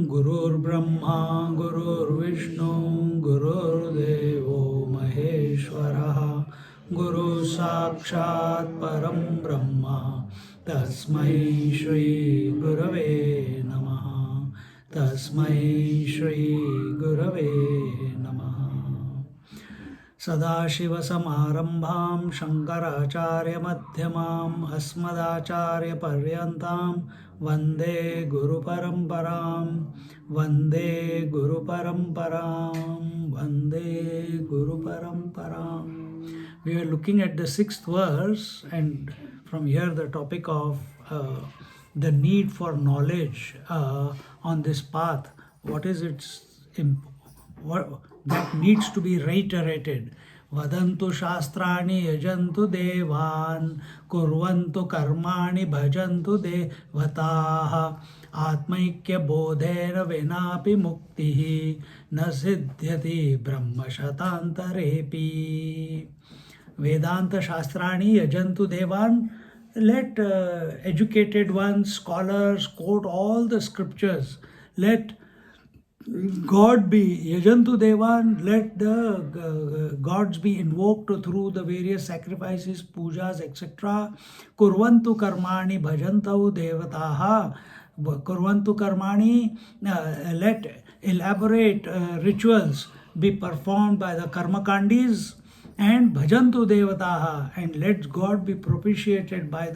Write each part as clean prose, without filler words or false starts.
Gurur Brahma, Gurur Vishnu, Gurur Devo Maheshwara, Guru Sakshat Param Brahma, Tasmai Shri Gurave Namaha, Tasmai Shri Gurave Namaha. Sadashivasamarambham Shankaracharya-madhyamam Asmadacharya-paryantam Vande Guru Paramparam Vande Guru Paramparam Vande Guru Paramparam. We are looking at the 6th verse, and from here the topic of the need for knowledge on this path. What is its what that needs to be reiterated? Vadantu shastrani yajantu devan kurvantu karmani bhajantu devataha atmaikya bodhena venapi muktihi na siddhyati brahma shatantarepi. Vedanta shastrani yajantu devan. Let educated ones, scholars quote all the scriptures. Let God be Yajantu Devan, let the gods be invoked through the various sacrifices, pujas, etc. Kurvantu karmani bhajantau devataha. Kurvantu karmani, let elaborate rituals be performed by the karmakandis, and bhajantu devataha, and let God be propitiated by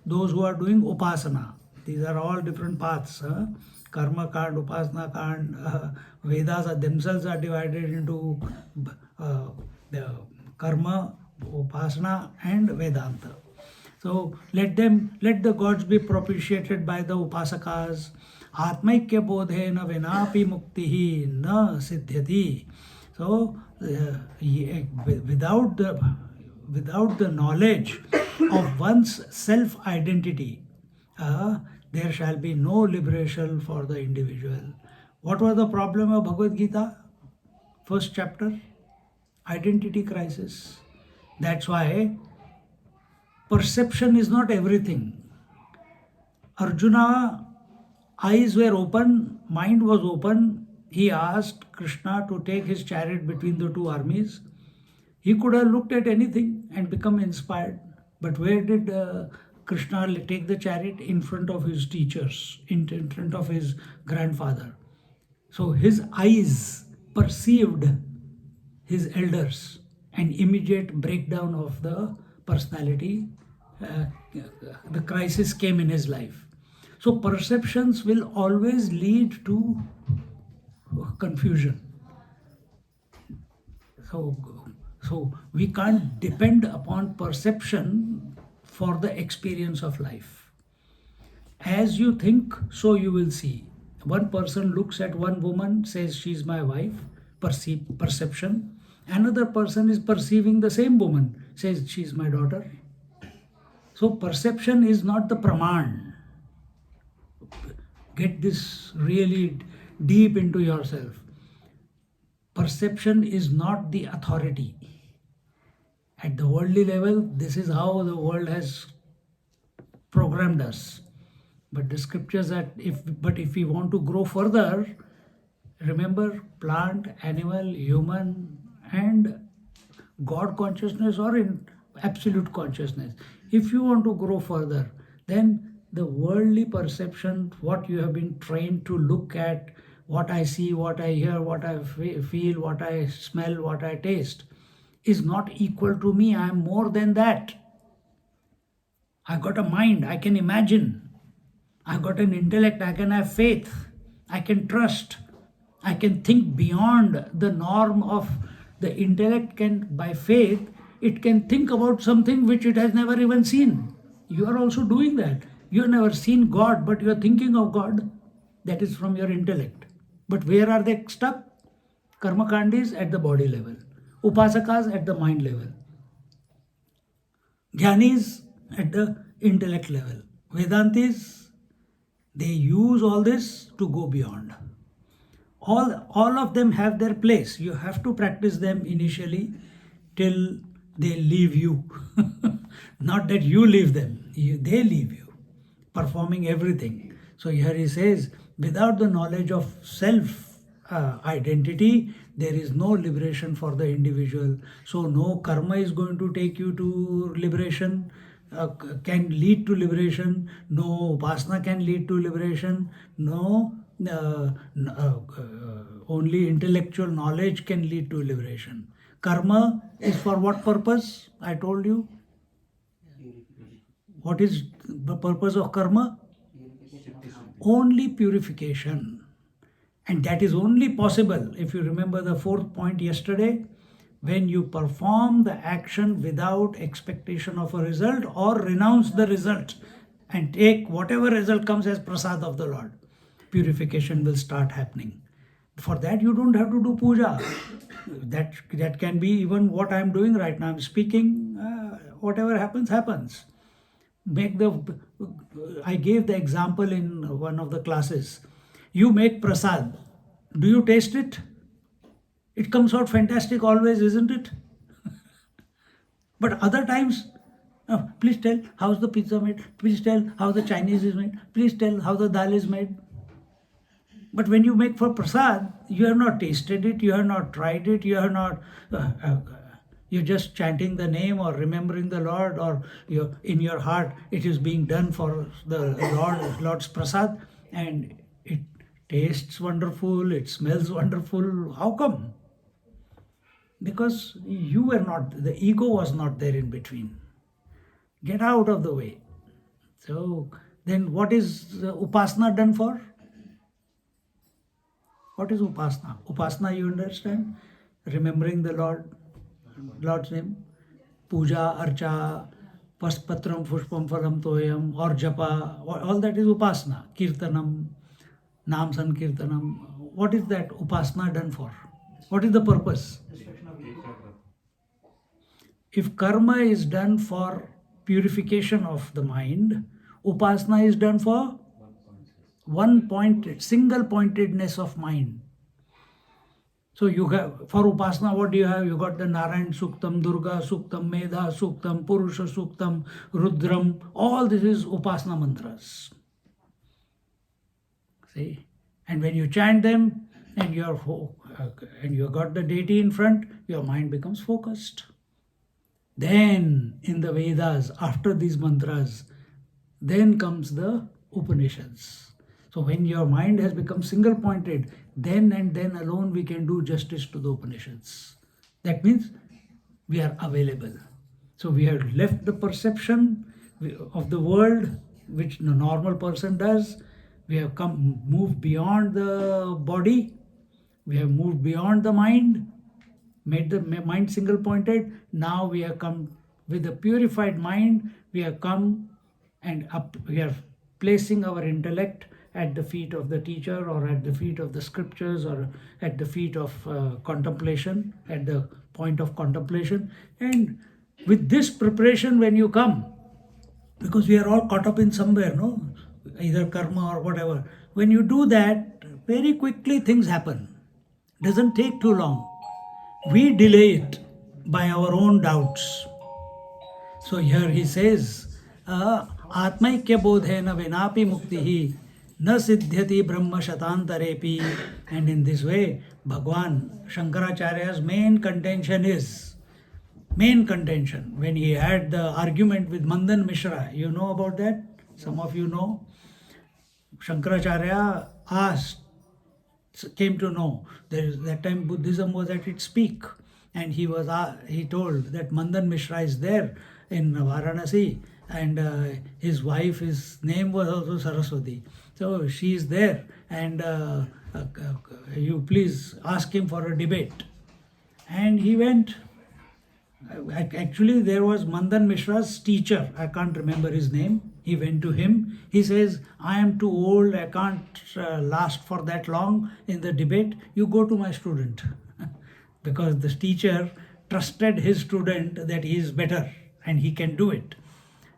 those who are doing upasana. These are all different paths. Karma kand, upasana kand, Vedas themselves are divided into the karma, upasana and Vedanta. So let the gods be propitiated by the upasakas. Atmaikya bodhena venapi muktihi na siddhyati. So without the knowledge of one's self-identity, there shall be no liberation for the individual. What was the problem of Bhagavad Gita? First chapter, identity crisis. That's why perception is not everything. Arjuna, eyes were open, mind was open. He asked Krishna to take his chariot between the two armies. He could have looked at anything and become inspired. But where did Krishna take the chariot? In front of his teachers, in front of his grandfather. So his eyes perceived his elders, an immediate breakdown of the personality. The crisis came in his life. So perceptions will always lead to confusion. So we can't depend upon perception for the experience of life. As you think, so you will see. One person looks at one woman, says she's my wife, perception. Another person is perceiving the same woman, says she's my daughter. So perception is not the praman. Get this really deep into yourself. Perception is not the authority. At the worldly level, this is how the world has programmed us. But the scriptures that if we want to grow further, remember plant, animal, human, and God consciousness or in absolute consciousness. If you want to grow further, then the worldly perception, what you have been trained to look at, what I see, what I hear, what I feel, what I smell, what I taste, is not equal to me. I am more than that. I got a mind, I can imagine. I got an intellect, I can have faith, I can trust, I can think beyond the norm of the intellect. By faith, it can think about something which it has never even seen. You are also doing that. You have never seen God, but you are thinking of God. That is from your intellect. But where are they stuck? Karmakandis at the body level, Upasakas at the mind level, Jnanis at the intellect level, Vedantis, they use all this to go beyond. All of them have their place. You have to practice them initially till they leave you. Not that you leave them, they leave you, performing everything. So here he says, without the knowledge of self identity, there is no liberation for the individual. So no karma is going to take you to liberation, can lead to liberation. No upasana can lead to liberation. No only intellectual knowledge can lead to liberation. Karma is for what purpose? I told you. What is the purpose of karma? Only purification. And that is only possible, if you remember the fourth point yesterday, when you perform the action without expectation of a result or renounce the result and take whatever result comes as prasad of the Lord. Purification will start happening. For that you don't have to do puja. That can be even what I am doing right now. I am speaking, whatever happens, happens. I gave the example in one of the classes. You make prasad. Do you taste it? It comes out fantastic always, isn't it? But other times, please tell how's the pizza made. Please tell how the Chinese is made. Please tell how the dal is made. But when you make for prasad, you have not tasted it, you have not tried it, you have not... you're just chanting the name or remembering the Lord, or in your heart it is being done for the Lord's prasad, and it tastes wonderful, it smells wonderful. How come? Because you were not, the ego was not there in between. Get out of the way. So then what is the upasana done for? What is upasana? Upasana, you understand? Remembering the Lord's name. Puja, archa, paspatram, pushpam, phalam, toyam, or japa, all that is upasana. Kirtanam, nam sankirtanam. What is that upasana done for? What is the purpose? If karma is done for purification of the mind, upasana is done for one-pointed, single-pointedness of mind. So you have, for upasana, what do you have? You got the Narayan Suktam, Durga Suktam, Medha Suktam, Purusha Suktam, Rudram. All this is upasana mantras. See? And when you chant them and you got the deity in front, your mind becomes focused. Then in the Vedas, after these mantras, then comes the Upanishads. So when your mind has become single-pointed, then and then alone we can do justice to the Upanishads. That means we are available. So we have left the perception of the world, which the normal person does. We have moved beyond the body. We have moved beyond the mind, made the mind single-pointed. Now we have come with a purified mind. We have come and we are placing our intellect at the feet of the teacher, or at the feet of the scriptures, or at the feet of contemplation, at the point of contemplation. And with this preparation, when you come, because we are all caught up in somewhere, no? Either karma or whatever. When you do that, very quickly things happen. Doesn't take too long. We delay it by our own doubts. So here he says, Atmaikya bodhena venapi muktihi na siddhyati brahma shatantarepi. And in this way, Bhagwan Shankaracharya's main contention, when he had the argument with Mandan Mishra, you know about that? Some of you know. Shankaracharya came to know that time Buddhism was at its peak, and he told that Mandan Mishra is there in Varanasi, and his wife, his name was also Saraswati. So she is there, and you please ask him for a debate. And he went. Actually, there was Mandan Mishra's teacher, I can't remember his name, He went to him. He says, I am too old, I can't last for that long in the debate. You go to my student. Because the teacher trusted his student that he is better and he can do it.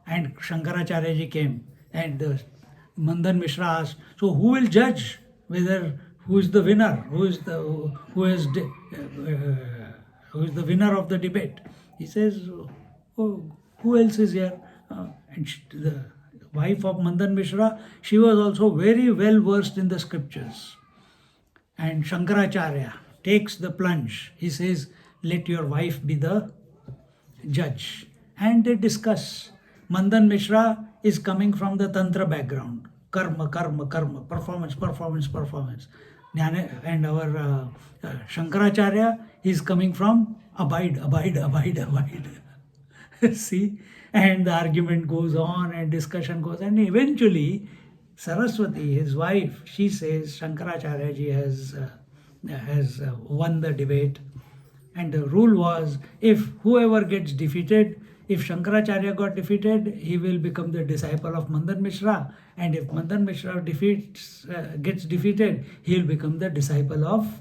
And Shankaracharya ji came, and Mandan Mishra asked, so who will judge whether who is the winner, who is the winner of the debate? He says, oh, who else is here? And the wife of Mandan Mishra, she was also very well versed in the scriptures. And Shankaracharya takes the plunge. He says, let your wife be the judge. And they discuss. Mandan Mishra is coming from the Tantra background. Karma, karma, karma, performance, performance, performance. And our Shankaracharya is coming from abide, abide, abide, abide. See? And the argument goes on and discussion goes. And eventually, Saraswati, his wife, she says Shankaracharya ji has won the debate. And the rule was, if whoever gets defeated, if Shankaracharya got defeated, he will become the disciple of Mandan Mishra. And if Mandan Mishra gets defeated, he will become the disciple of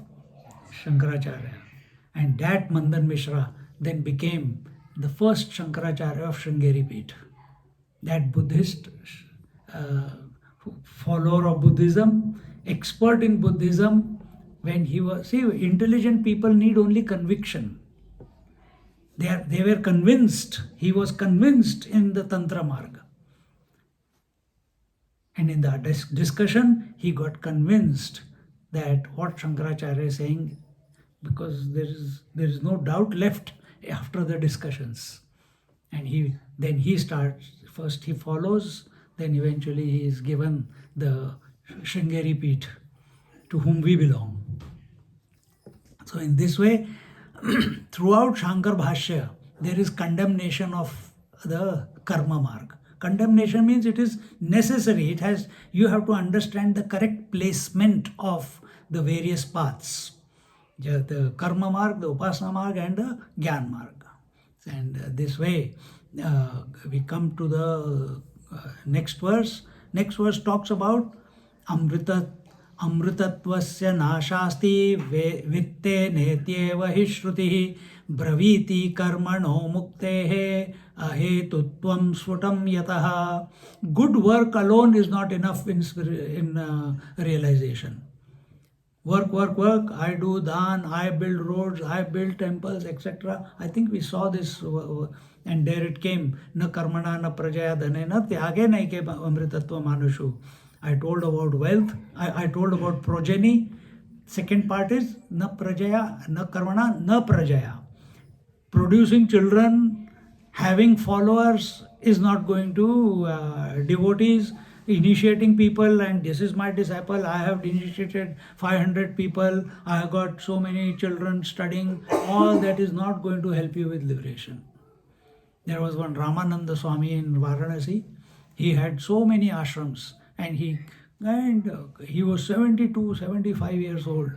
Shankaracharya. And that Mandan Mishra then became the first Shankaracharya of Sringeri Peeth. That Buddhist follower of Buddhism, expert in Buddhism, when he was, see, intelligent people need only conviction. They were convinced, he was convinced in the Tantra Marga. And in the discussion, he got convinced that what Shankaracharya is saying, because there is no doubt left after the discussions. And then he starts, first he follows, then eventually he is given the Sringeri Peeth, to whom we belong. So in this way, throughout Shankar Bhashya, there is condemnation of the karma marg. Condemnation means it is necessary. You have to understand the correct placement of the various paths. The karma marg, the upasana marg, and the gyan marg. And this way, we come to the next verse. Next verse talks about Amritatvasya nashasti vitte netyeva hi shruti braviti karmano muktehe ahetutvam sfutam yataha. Good work alone is not enough in realization. Work, work, work. I do dhan, I build roads, I build temples, etc. I think we saw this, and there it came. Na karmana na prajaya dhanena tyage naike amritatva manushu. I told about wealth. I told about progeny. Second part is na prajaya, na karmana, na prajaya. Producing children, having followers is not going to devotees. Initiating people, and this is my disciple, I have initiated 500 people, I have got so many children studying, all that is not going to help you with liberation. There was one Ramananda Swami in Varanasi. He had so many ashrams, and he was 72, 75 years old.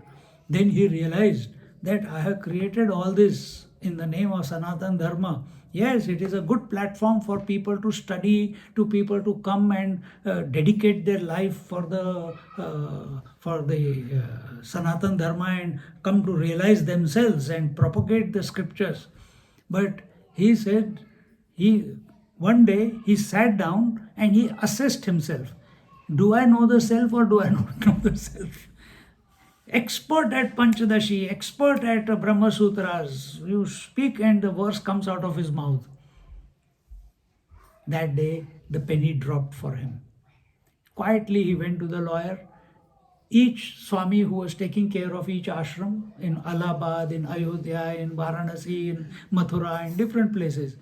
Then he realized that I have created all this in the name of Sanatana Dharma. Yes, it is a good platform for people to study, to people to come and dedicate their life for the Sanatana Dharma and come to realize themselves and propagate the scriptures. But he said, one day he sat down and he assessed himself. Do I know the self or do I not know the self? Expert at Panchadashi, expert at Brahma Sutras. You speak and the verse comes out of his mouth. That day, the penny dropped for him. Quietly, he went to the lawyer. Each Swami who was taking care of each ashram in Allahabad, in Ayodhya, in Varanasi, in Mathura, in different places,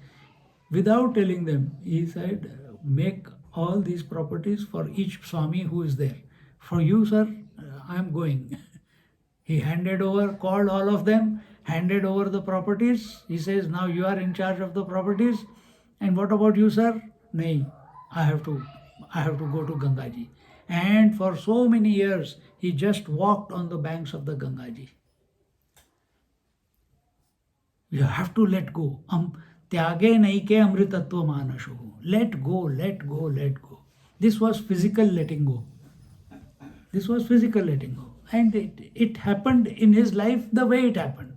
without telling them, he said, make all these properties for each Swami who is there. For you, sir, I am going. He called all of them, handed over the properties. He says, now you are in charge of the properties. And what about you, sir? Nahi, I have to go to Gangaji. And for so many years, he just walked on the banks of the Gangaji. You have to let go. Tyage naike amritatva manashu. Let go, let go, let go. This was physical letting go. This was physical letting go. And it happened in his life the way it happened.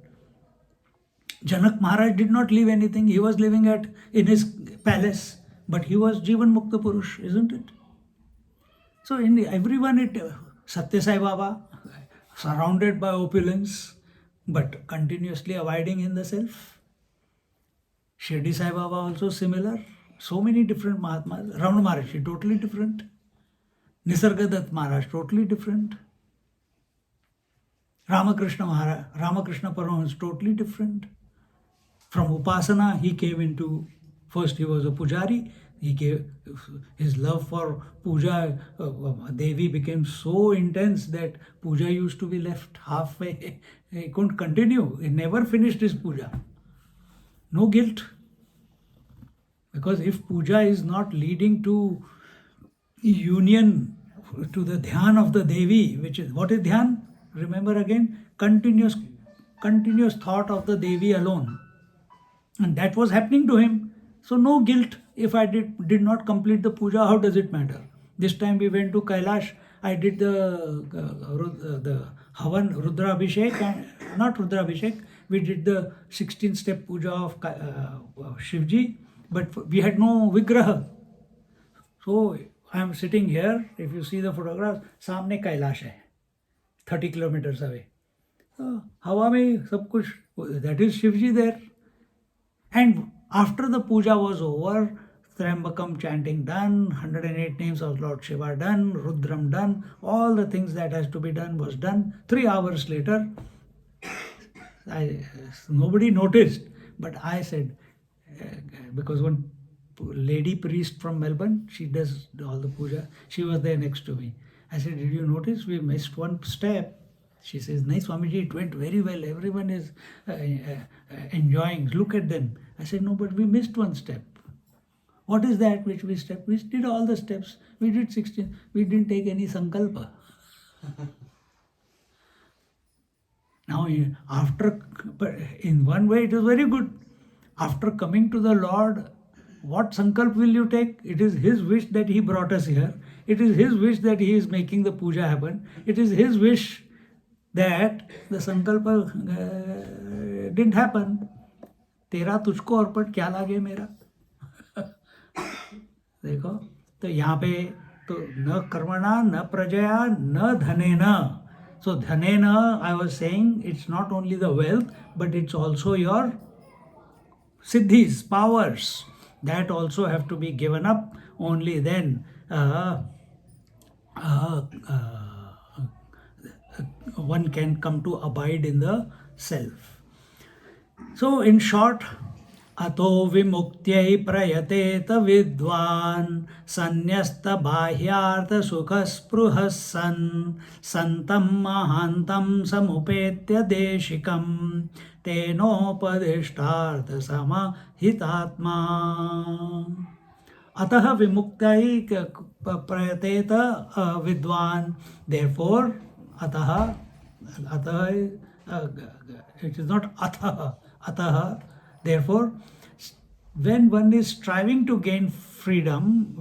Janak Maharaj did not leave anything. He was living in his palace, but he was Jivan Mukta Purush, isn't it? So in everyone, Satya Sai Baba, surrounded by opulence, but continuously abiding in the self. Shirdi Sai Baba also similar. So many different Mahatmas. Ramana Maharaj, totally different. Nisargadatta Maharaj, totally different. Ramakrishna Maharaj, Ramakrishna Paramahansa, totally different. From Upasana, he came into, first he was a pujari, he gave his love for puja, Devi became so intense that puja used to be left halfway. He couldn't continue, he never finished his puja. No guilt. Because if puja is not leading to union, to the dhyan of the Devi, which is, what is dhyan? Remember again, continuous thought of the Devi alone. And that was happening to him. So no guilt if I did not complete the puja. How does it matter? This time we went to Kailash. I did the Havan Rudrabhishek, not Rudrabhishek. We did the 16-step puja of Shivji, but we had no Vigraha. So I am sitting here. If you see the photograph, सामने Kailash hai, 30 kilometers away. So, हवा में सब कुछ, that is Shivji there. And after the puja was over, Trambakam chanting done, 108 names of Lord Shiva done, Rudram done, all the things that has to be done was done. 3 hours later, nobody noticed, but I said, because one lady priest from Melbourne, she does all the puja, she was there next to me. I said, did you notice we missed one step? She says, "Nahi, Swamiji, it went very well. Everyone is enjoying. Look at them." I said, "No, but we missed one step." "What is that which we stepped?" "We did all the steps. We did 16. We didn't take any sankalpa." Now, but in one way, it is very good. After coming to the Lord, what sankalp will you take? It is His wish that He brought us here. It is His wish that He is making the puja happen. It is His wish that the sankalpa didn't happen. तेरा तुझको अर्पण क्या लागे मेरा. देखो, तो यहाँ पे तो न कर्मणा न प्रजया न धनेन. So dhanena, I was saying, it's not only the wealth, but it's also your siddhis, powers, that also have to be given up. Only then one can come to abide in the self. So in short, ato vimuktyai prayateta vidwan sanyasta bahyartha sukhaspruhas santam mahantam samupetya deshikam tenopadishtartha samahitatma. Atah vimuktai prayateta vidwan. Therefore, atah, it is not atah. Therefore, when one is striving to gain freedom,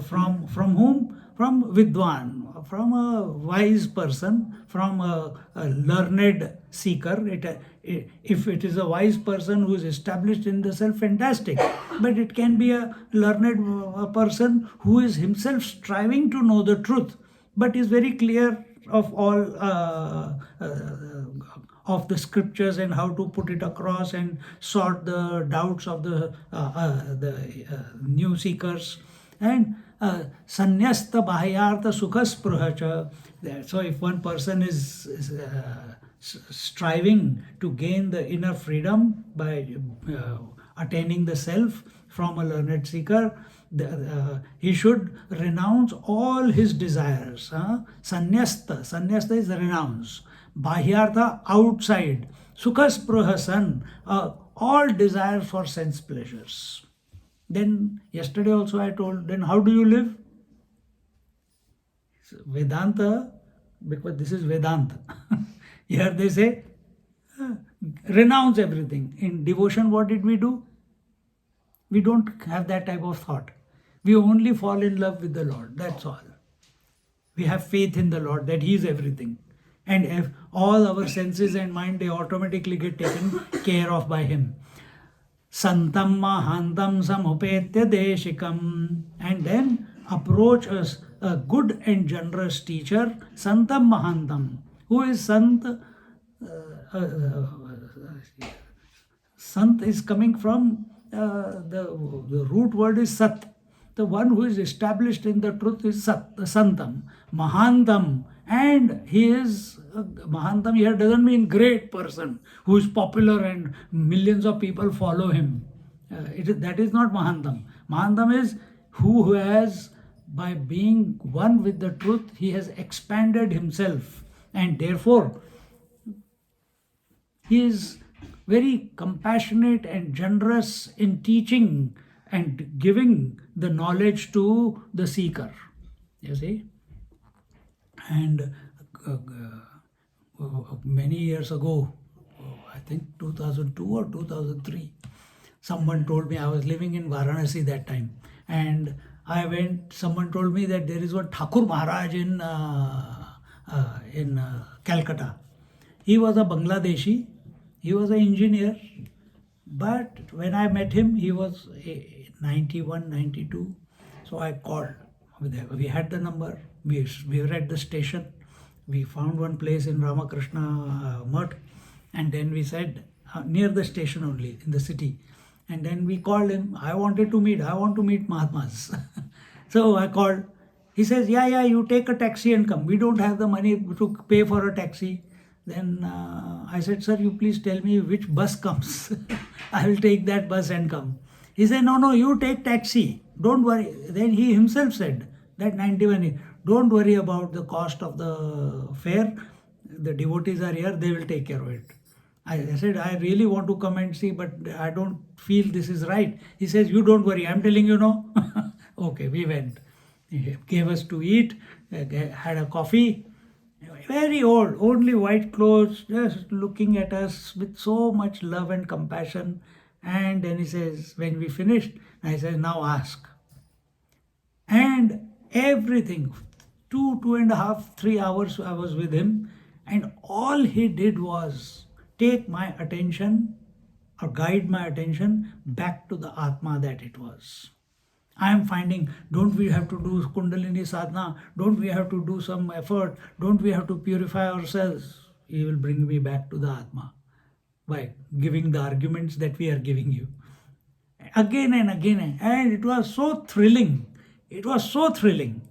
from whom? From vidwan, from a wise person, from a learned seeker. If it is a wise person who is established in the self, fantastic. But it can be a learned person who is himself striving to know the truth, but is very clear of all of the scriptures and how to put it across and sort the doubts of the new seekers. And sanyasta bahyartha sukhasprhacha. So if one person is striving to gain the inner freedom by attaining the self from a learned seeker, he should renounce all his desires. Sanyasta is renounce. Bahyartha, outside. Sukhasprhasan, all desire for sense pleasures. Then yesterday also I told, then how do you live? Vedanta, because this is Vedanta. Here they say, renounce everything. In devotion, what did we do? We don't have that type of thought. We only fall in love with the Lord. That's all. We have faith in the Lord that He is everything. And if all our senses and mind, they automatically get taken care of by Him. Santam Mahantam Samupetya Deshikam. And then approach us a good and generous teacher, Santam Mahantam. Who is Sant? Sant is coming from the root word is Sat. The one who is established in the truth is Sat, the Santam, Mahantam, and he is Mahantam here doesn't mean great person who is popular and millions of people follow him. That is not Mahantam. Mahantam is who has, by being one with the truth, he has expanded himself, and therefore he is very compassionate and generous in teaching and giving the knowledge to the seeker. You see? And many years ago, I think 2002 or 2003, someone told me, I was living in Varanasi that time, and I went, someone told me that there is one Thakur Maharaj in Calcutta. He was a Bangladeshi, he was an engineer, but when I met him, he was 91, 92. So I called. We had the number. We were at the station. We found one place in Ramakrishna Mutt, and then we said, near the station only, in the city. And then we called him. I want to meet Mahatmas. So I called. He says, yeah, you take a taxi and come. We don't have the money to pay for a taxi. Then I said, sir, you please tell me which bus comes. I will take that bus and come. He said, no, you take taxi. Don't worry. Then he himself said, that 91, don't worry about the cost of the fare. The devotees are here, they will take care of it. I said, I really want to come and see, but I don't feel this is right. He says, you don't worry, I'm telling you no. Okay, we went. He gave us to eat, had a coffee. Very old, only white clothes, just looking at us with so much love and compassion. And then he says, when we finished, I said, now ask. And everything, 2.5, 3 hours I was with him, and all he did was take my attention or guide my attention back to the Atma that it was. I am finding, don't we have to do Kundalini sadhana? Don't we have to do some effort? Don't we have to purify ourselves? He will bring me back to the Atma by giving the arguments that we are giving you. Again and again. And it was so thrilling. It was so thrilling.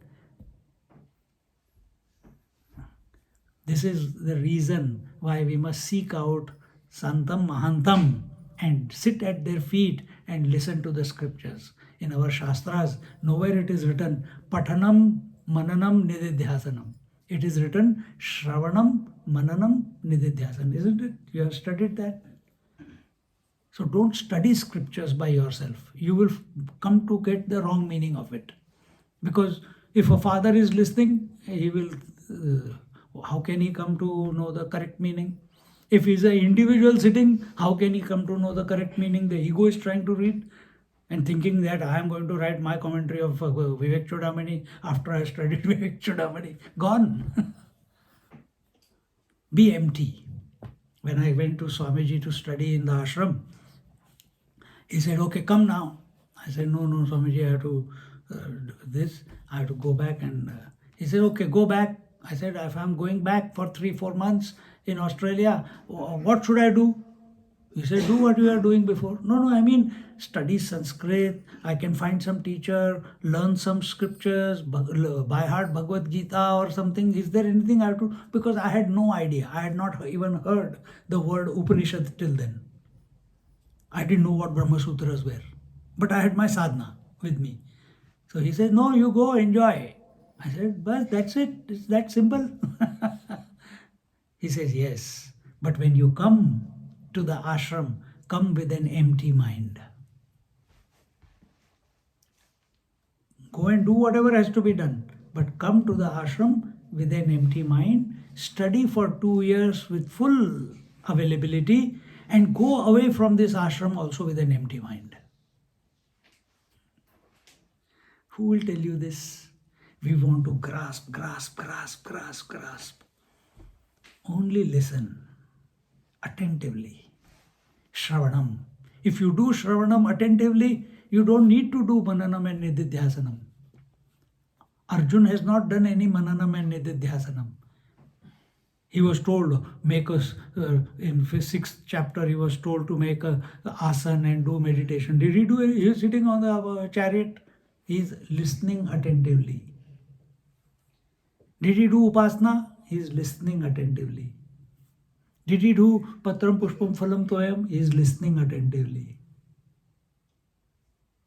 This is the reason why we must seek out Santam Mahantam and sit at their feet and listen to the scriptures. In our Shastras, nowhere it is written Pathanam Mananam Nididhyasanam. It is written Shravanam Mananam Nididhyasanam. Isn't it? You have studied that. So don't study scriptures by yourself. You will come to get the wrong meaning of it. Because if a father is listening, he will, how can he come to know the correct meaning? If he is an individual sitting, how can he come to know the correct meaning? The ego is trying to read and thinking that I am going to write my commentary of Vivekachudamani after I studied Vivekachudamani. Gone. Be empty. When I went to Swamiji to study in the ashram, he said, okay, come now. I said, no, Swamiji, I have to this. I have to go back. And he said, okay, go back. I said, if I'm going back for 3-4 months in Australia, what should I do? He said, do what you are doing before. No, I mean, study Sanskrit. I can find some teacher, learn some scriptures, by heart Bhagavad Gita or something. Is there anything I have to? Because I had no idea. I had not even heard the word Upanishad till then. I didn't know what Brahma Sutras were. But I had my sadhana with me. So he said, no, you go, enjoy. I said, but that's it. It's that simple. He says, yes. But when you come to the ashram, come with an empty mind. Go and do whatever has to be done. But come to the ashram with an empty mind. Study for 2 years with full availability. And go away from this ashram also with an empty mind. Who will tell you this? We want to grasp, grasp, grasp, grasp, grasp. Only listen attentively. Shravanam. If you do Shravanam attentively, you don't need to do Mananam and Nididhyasanam. Arjun has not done any Mananam and Nididhyasanam. He was told, make us, in 6th chapter, he was told to make a asana and do meditation. Did he do it? He is sitting on the chariot. He is listening attentively. Did he do upasana? He is listening attentively. Did he do patram pushpam phalam toyam? He is listening attentively.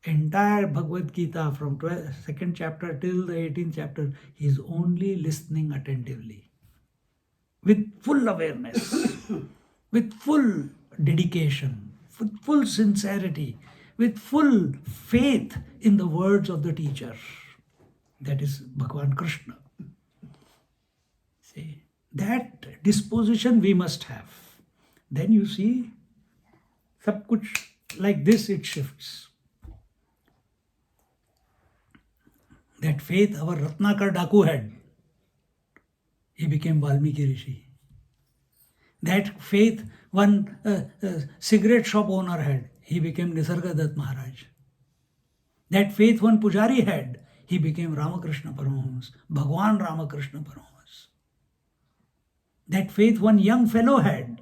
Entire Bhagavad Gita from 2nd chapter till the 18th chapter, he is only listening attentively. With full awareness, with full dedication, with full sincerity, with full faith in the words of the teacher. That is Bhagavan Krishna. See, that disposition we must have. Then you see, sab kuch like this it shifts. That faith our Ratnakar Daku had, he became Valmiki Rishi. That faith one cigarette shop owner had, he became Nisargadatta Maharaj. That faith one Pujari had, he became Ramakrishna Paramahamsa, Bhagwan Ramakrishna Paramahamsa. That faith one young fellow had,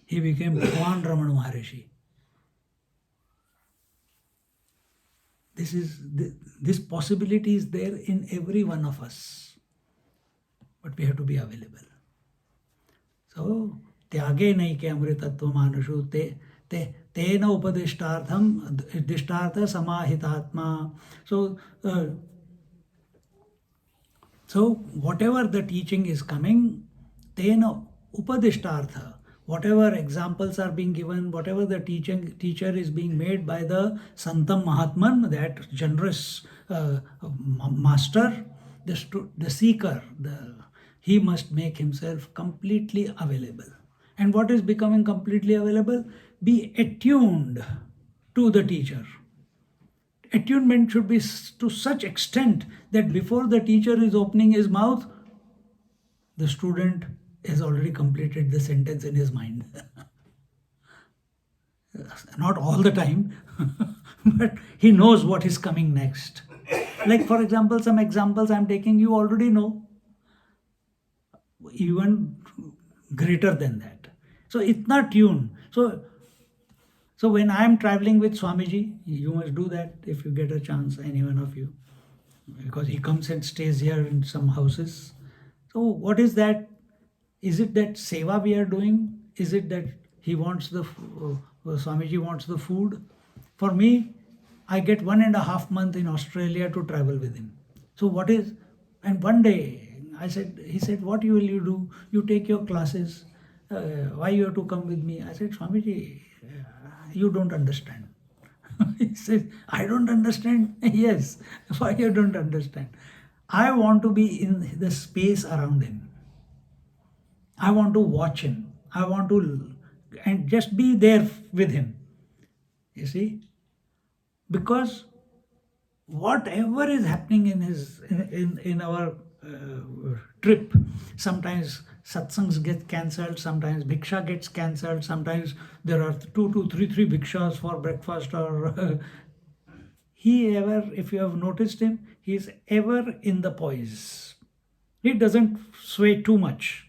he became Bhagwan Ramana Maharishi. This possibility is there in every one of us. But we have to be available. So, त्यागे नहीं के अमृतत्व मानुषु तेन उपदिष्टार्थम दिष्टार्थ समाहितात्मा. So whatever the teaching is coming, tena upadishtartha, whatever examples are being given, whatever the teacher is being made by the Santam Mahatman, that generous master, the seeker, he must make himself completely available. And what is becoming completely available? Be attuned to the teacher. Attunement should be to such extent that before the teacher is opening his mouth, the student has already completed the sentence in his mind. Not all the time, but he knows what is coming next. Like, for example, some examples I'm taking, you already know. Even greater than that. So, itna tune. So when I am traveling with Swamiji, you must do that if you get a chance, any one of you. Because he comes and stays here in some houses. So what is that? Is it that seva we are doing? Is it that he wants Swamiji wants the food? For me, I get 1.5 months in Australia to travel with him. So and one day, he said, what will you do? You take your classes. Why you have to come with me? I said, Swamiji, you don't understand. He said, I don't understand. Yes, why you don't understand? I want to be in the space around him. I want to watch him. I want to and just be there with him. You see? Because whatever is happening in our trip, sometimes satsangs get cancelled, sometimes bhiksha gets cancelled, sometimes there are 2 to 3 bhikshas for breakfast, or if you have noticed him, he is ever in the poise. He doesn't sway too much.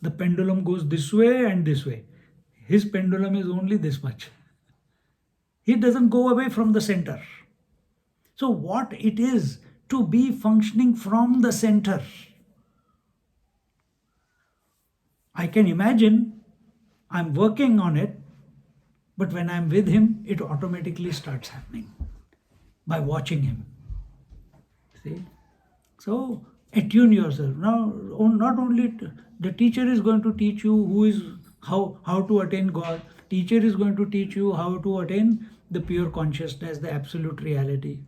The pendulum goes this way and this way. His pendulum is only this much. He doesn't go away from the center. So what it is to be functioning from the center? I can imagine I'm working on it, but when I'm with him, it automatically starts happening by watching him. See? So attune yourself. Now, not only the teacher is going to teach you how to attain God. Teacher is going to teach you how to attain the pure consciousness, the absolute reality.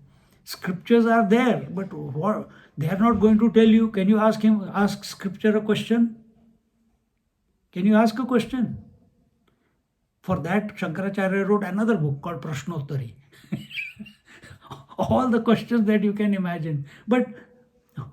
Scriptures are there, but they are not going to tell you. Can you ask scripture a question? Can you ask a question? For that, Shankaracharya wrote another book called Prashnottari. all the questions that you can imagine. But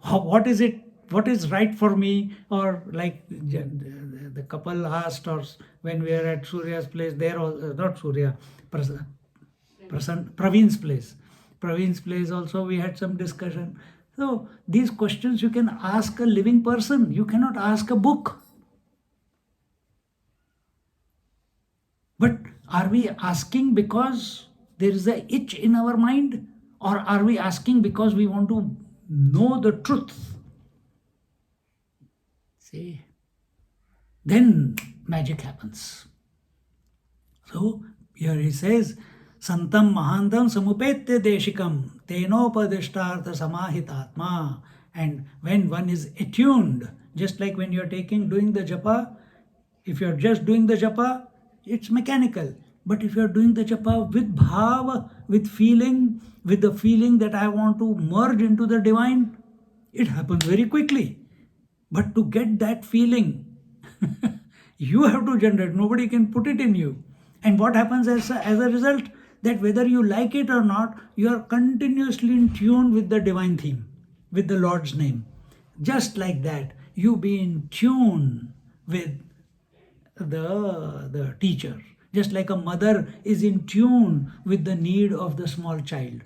what is it? What is right for me? Or like the couple asked, or when we are at Surya's place, there also, not Surya, Praveen's place. Praveen's place also we had some discussion. So these questions you can ask a living person. You cannot ask a book. But are we asking because there is a itch in our mind? Or are we asking because we want to know the truth? See? Then magic happens. So here he says, Santam Mahantam Samupetya Deshikam Tenopadishtartha Samahitatma. And when one is attuned, just like when you're doing the japa, if you're just doing the japa, it's mechanical. But if you're doing the japa with bhava, with feeling, with the feeling that I want to merge into the divine, it happens very quickly. But to get that feeling, you have to generate. Nobody can put it in you. And what happens as a result? That whether you like it or not, you are continuously in tune with the divine theme, with the Lord's name. Just like that, you be in tune with the teacher. Just like a mother is in tune with the need of the small child.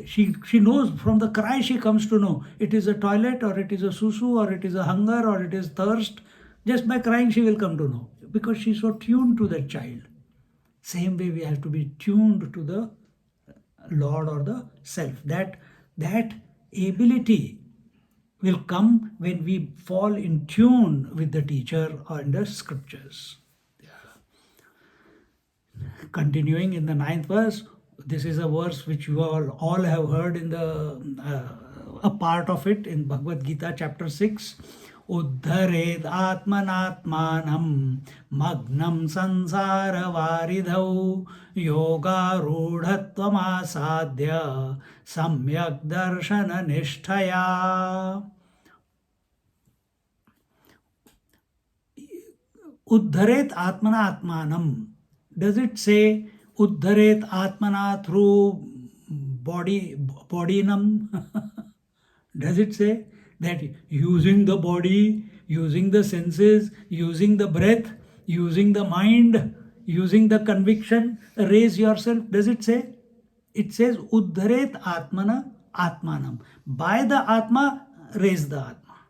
She knows from the cry, she comes to know it is a toilet, or it is a susu, or it is a hunger, or it is thirst. Just by crying she will come to know, because she is so tuned to that child. Same way we have to be tuned to the Lord or the self. That ability will come when we fall in tune with the teacher or in the scriptures. Continuing in the 9th verse, this is a verse which you all have heard in the a part of it in Bhagavad Gita chapter 6. Uddhared atmanatmanam magnam sansara varidhau yoga rudhatvam asadhya samyak darshana nishtaya. Uddharet atmana atmanam. Does it say Uddharet atmana through bodinam? Does it say that using the body, using the senses, using the breath, using the mind, using the conviction, raise yourself? Does it say? It says Uddharet atmana atmanam. By the Atma, raise the Atma.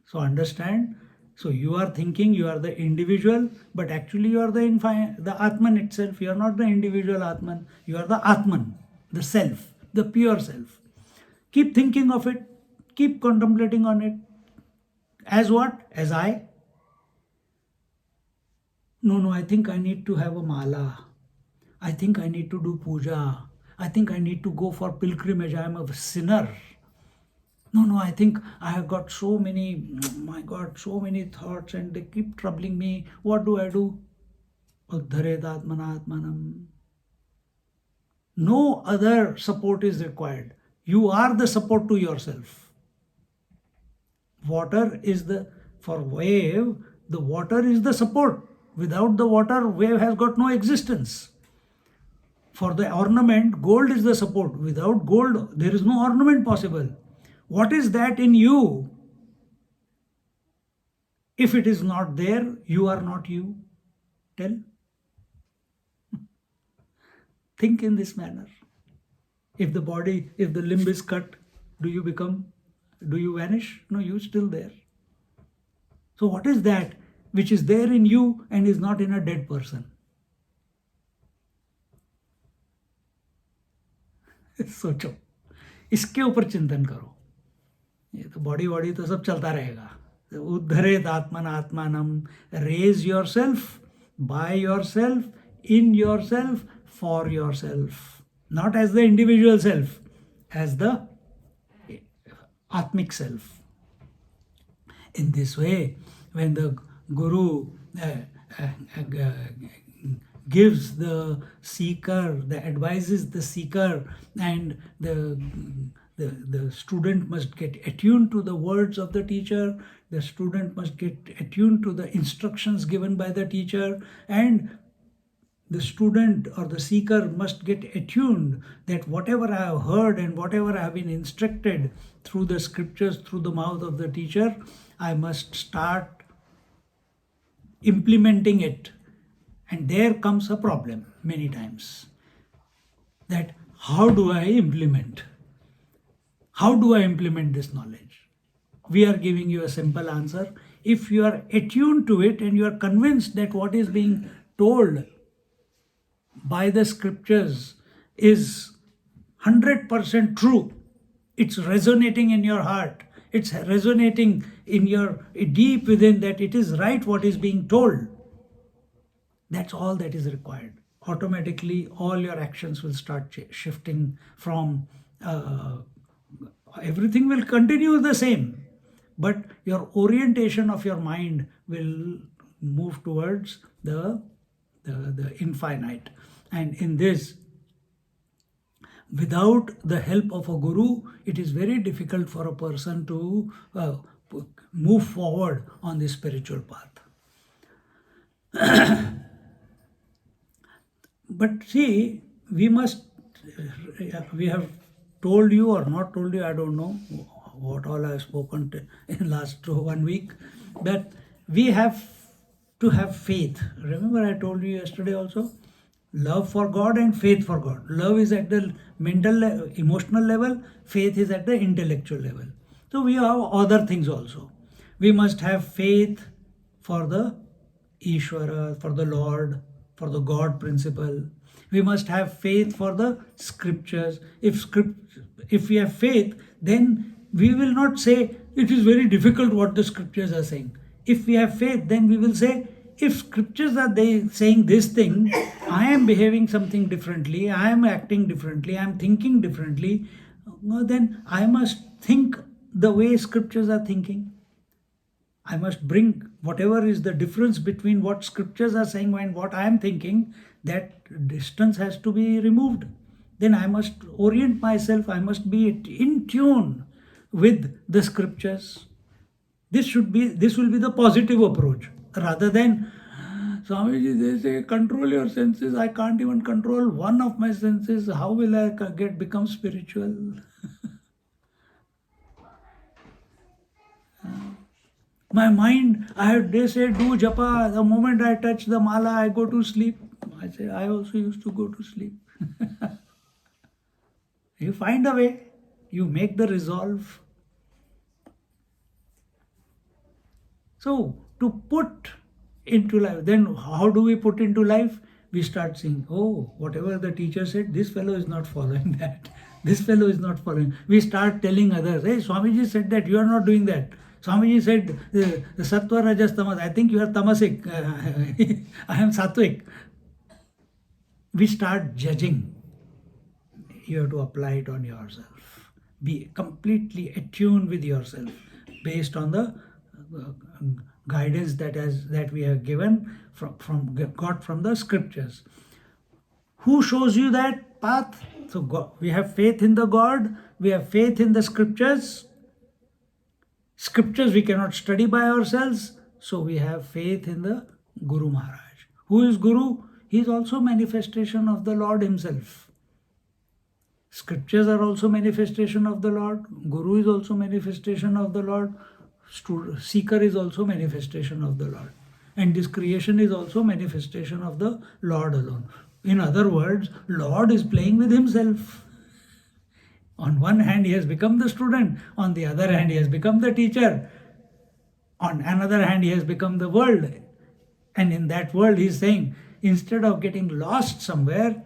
So understand. So you are thinking you are the individual, but actually you are the Atman itself. You are not the individual Atman. You are the Atman, the self, the pure self. Keep thinking of it. Keep contemplating on it. As what? As I? No, I think I need to have a mala. I think I need to do puja. I think I need to go for pilgrimage. I am a sinner. No, I think I have got so many, my God, so many thoughts and they keep troubling me. What do I do? Uddharet atmana atmanam. No other support is required. You are the support to yourself. Water is for wave, the water is the support. Without the water, wave has got no existence. For the ornament, gold is the support. Without gold, there is no ornament possible. What is that in you? If it is not there, you are not you. Tell. Think in this manner. If the limb is cut, do you vanish? No, you are still there. So what is that which is there in you and is not in a dead person? सोचो, इसके ऊपर चिंतन करो. ये तो body तो सब चलता रहेगा. उद्धरेत आत्मन आत्मानम. Raise yourself, by yourself, in yourself, for yourself. Not as the individual self, as the Atmic self. In this way, when the Guru gives the seeker, advises the seeker, and the student must get attuned to the words of the teacher, the student must get attuned to the instructions given by the teacher, and The student or the seeker must get attuned that whatever I have heard and whatever I have been instructed through the scriptures, through the mouth of the teacher, I must start implementing it. And there comes a problem many times, that how do I implement? How do I implement this knowledge? We are giving you a simple answer. If you are attuned to it and you are convinced that what is being told by the scriptures is 100% true, it's resonating in your heart, it's resonating in your deep within, that it is right what is being told, that's all that is required. Automatically all your actions will start shifting from everything will continue the same, but your orientation of your mind will move towards the infinite. And in this, without the help of a guru, it is very difficult for a person to move forward on the spiritual path. But see, we have told you or not told you, I don't know what all I have spoken in last 1 week, that we have to have faith. Remember, I told you yesterday also, love for God and faith for God. Love is at the mental, emotional level, faith is at the intellectual level. So we have other things also. We must have faith for the Ishvara, for the Lord, for the God principle. We must have faith for the scriptures. If we have faith, then we will not say it is very difficult what the scriptures are saying. If we have faith, then we will say, if scriptures are saying this thing, I am behaving something differently, I am acting differently, I am thinking differently, then I must think the way scriptures are thinking. I must bring whatever is the difference between what scriptures are saying and what I am thinking, that distance has to be removed. Then I must orient myself, I must be in tune with the scriptures. This will be the positive approach, rather than, Swamiji, they say control your senses. I can't even control one of my senses. How will I become spiritual? My mind, they say do japa. The moment I touch the mala, I go to sleep. I say, I also used to go to sleep. You find a way, you make the resolve. So, to put into life, then how do we put into life? We start saying, oh, whatever the teacher said, this fellow is not following that. This fellow is not following. We start telling others, hey, Swamiji said that, you are not doing that. Swamiji said, Sattva Rajas Tamas, I think you are tamasic. I am sattvic. We start judging. You have to apply it on yourself. Be completely attuned with yourself based on the guidance that we have given got from the scriptures. Who shows you that path? So God, we have faith in the God, we have faith in the scriptures. Scriptures we cannot study by ourselves, so we have faith in the Guru Maharaj. Who is Guru? He is also manifestation of the Lord himself. Scriptures are also manifestation of the Lord. Guru is also manifestation of the Lord. Seeker is also manifestation of the Lord. And this creation is also manifestation of the Lord alone. In other words, Lord is playing with himself. On one hand, he has become the student. On the other hand, he has become the teacher. On another hand, he has become the world. And in that world, he is saying, instead of getting lost somewhere,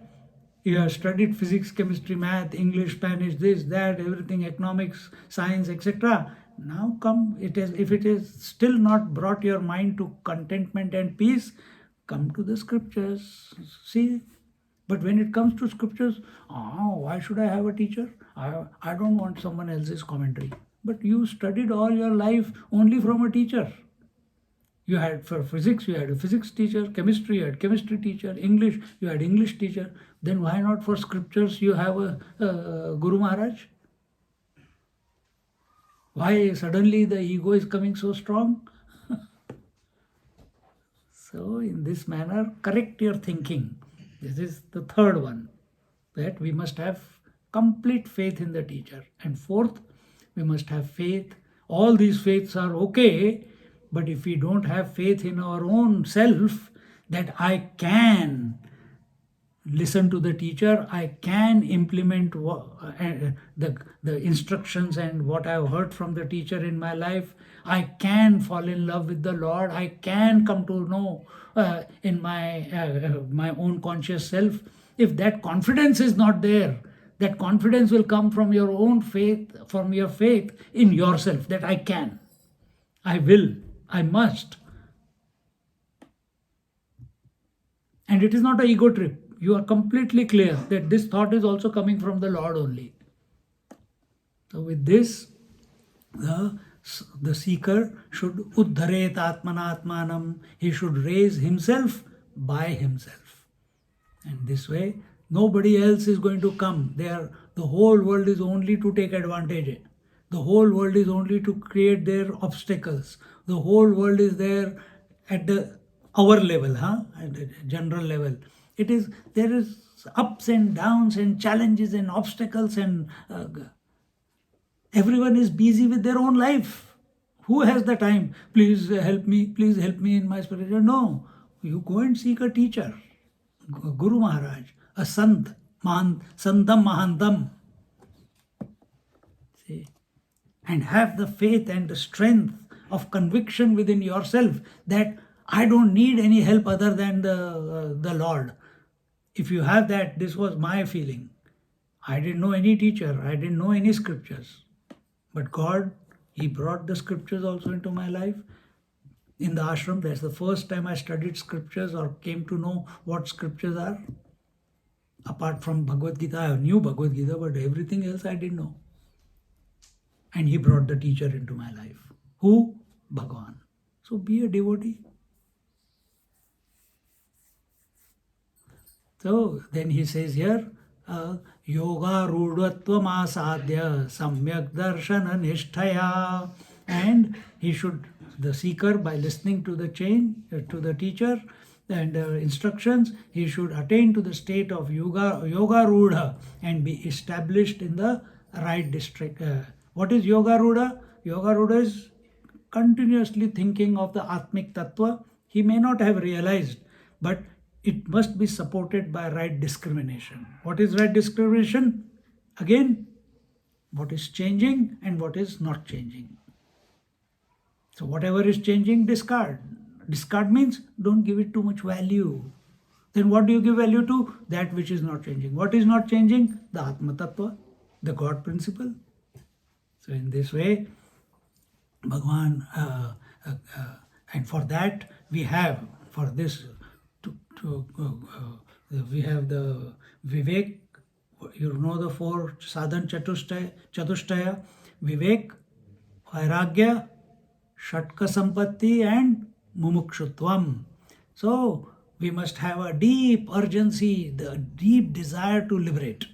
you have studied physics, chemistry, math, English, Spanish, this, that, everything, economics, science, etc. Now come, if it is still not brought your mind to contentment and peace, come to the scriptures. See, but when it comes to scriptures, why should I have a teacher? I don't want someone else's commentary. But you studied all your life only from a teacher. You had for physics, you had a physics teacher, chemistry, you had chemistry teacher, English, you had English teacher. Then why not for scriptures you have a Guru Maharaj? Why suddenly the ego is coming so strong? So in this manner, correct your thinking. This is the third one, that we must have complete faith in the teacher. And fourth, we must have faith. All these faiths are okay, but if we don't have faith in our own self, that I can listen to the teacher, I can implement the instructions and what I've heard from the teacher in my life, I can fall in love with the Lord, I can come to know in my own conscious self. If that confidence is not there, that confidence will come from your own faith, from your faith in yourself, that I can, I will, I must. And it is not an ego trip. You are completely clear that this thought is also coming from the Lord only. So with this, the seeker should uddharet atmanatmanam. He should raise himself by himself. And this way, nobody else is going to come. The whole world is only to take advantage. The whole world is only to create their obstacles. The whole world is there at our level, at the general level. There is ups and downs and challenges and obstacles, and everyone is busy with their own life. Who has the time? Please help me in my spiritual. No, you go and seek a teacher, Guru Maharaj, a Sant, Santam Mahantam. See, and have the faith and the strength of conviction within yourself that I don't need any help other than the Lord. If you have that, this was my feeling. I didn't know any teacher, I didn't know any scriptures. But God, He brought the scriptures also into my life. In the ashram, that's the first time I studied scriptures or came to know what scriptures are. Apart from Bhagavad Gita, I knew Bhagavad Gita, but everything else I didn't know. And He brought the teacher into my life. Who? Bhagavan. So be a devotee. So then he says here, yoga rudhatvam asadya samyak darshana nishtaya. And he should, the seeker, by listening to the to the teacher and instructions, he should attain to the state of yoga rudha and be established in the right district. What is yoga rudha? Yoga rudha is continuously thinking of the Atmik Tattva. He may not have realized, but it must be supported by right discrimination. What is right discrimination? Again, what is changing and what is not changing. So whatever is changing, discard. Discard means don't give it too much value. Then what do you give value to? That which is not changing. What is not changing? The Atma Tattva, the God principle. So in this way, Bhagavan, and for that we have, for this, we have the Vivek, you know the four sadhan chatushtaya, Vivek, Vairagya, Shatka Sampatti and Mumukshutvam. So we must have a deep urgency, the deep desire to liberate.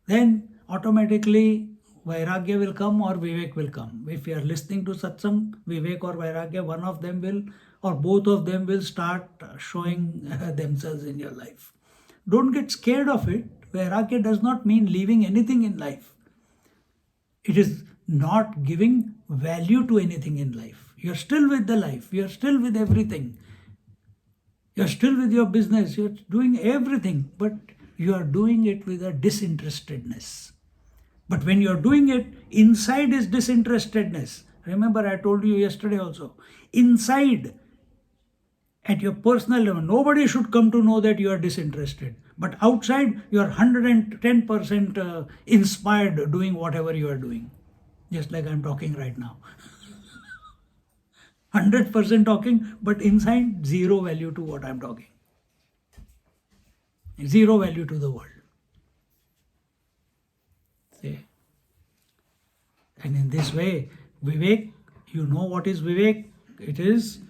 Then automatically Vairagya will come or Vivek will come. If you are listening to satsang, Vivek or Vairagya, one of them will or both of them will start showing themselves in your life. Don't get scared of it. Vairagya does not mean leaving anything in life. It is not giving value to anything in life. You're still with the life. You're still with everything. You're still with your business. You're doing everything, but you are doing it with a disinterestedness. But when you're doing it, inside is disinterestedness. Remember, I told you yesterday also. Inside, at your personal level, nobody should come to know that you are disinterested. But outside, you are 110% inspired doing whatever you are doing. Just like I'm talking right now. 100% talking, but inside, zero value to what I'm talking. Zero value to the world. See? And in this way, Vivek, you know what is Vivek? It is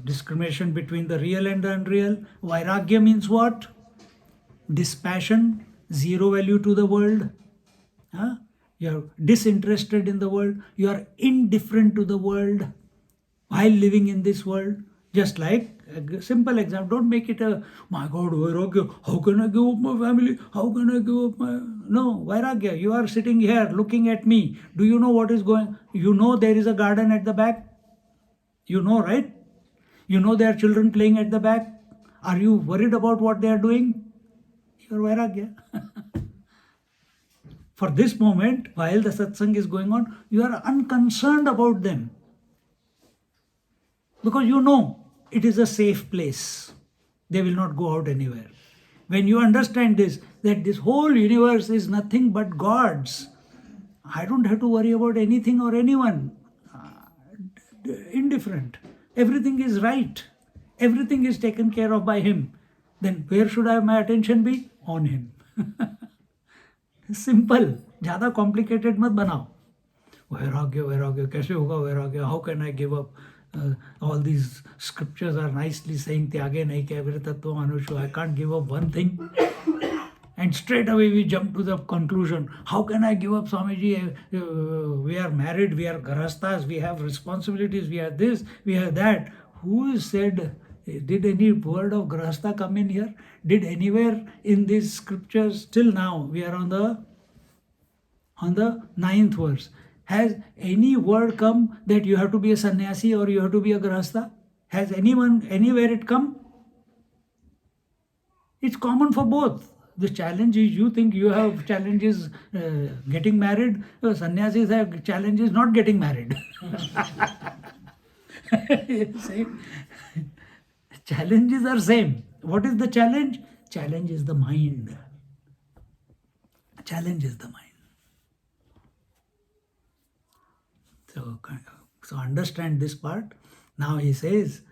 discrimination between the real and the unreal. Vairagya means what? Dispassion, zero value to the world. You are disinterested in the world. You are indifferent to the world while living in this world. Just like a simple example, don't make it a, my God, Vairagya, how can I give up my family? How can I give up my... No, Vairagya, you are sitting here looking at me. Do you know what is going? You know there is a garden at the back? You know, right? You know there are children playing at the back? Are you worried about what they are doing? You are Vairagya. For this moment, while the satsang is going on, you are unconcerned about them. Because you know it is a safe place. They will not go out anywhere. When you understand this, that this whole universe is nothing but God's, I don't have to worry about anything or anyone. Indifferent. Everything is right. Everything is taken care of by Him. Then where should I have my attention be? On Him. Simple. ज़्यादा complicated मत बनाओ. वैराग्य वैराग्य कैसे होगा वैराग्य? How can I give up? All these scriptures are nicely saying त्यागे नहीं केवल तत्व मनुष्य. I can't give up one thing. And straight away we jump to the conclusion. How can I give up, Swamiji? We are married, we are garastas, we have responsibilities, we have this, we have that. Who said, did any word of garasta come in here? Did anywhere in these scriptures, till now, we are on the 9th verse. Has any word come that you have to be a sannyasi or you have to be a garasta? Has anyone, anywhere it come? It's common for both. The challenge is, you think you have challenges getting married, sannyasis have challenges not getting married. Same. Challenges are same. What is the challenge? Challenge is the mind. Challenge is the mind. So understand this part. Now he says,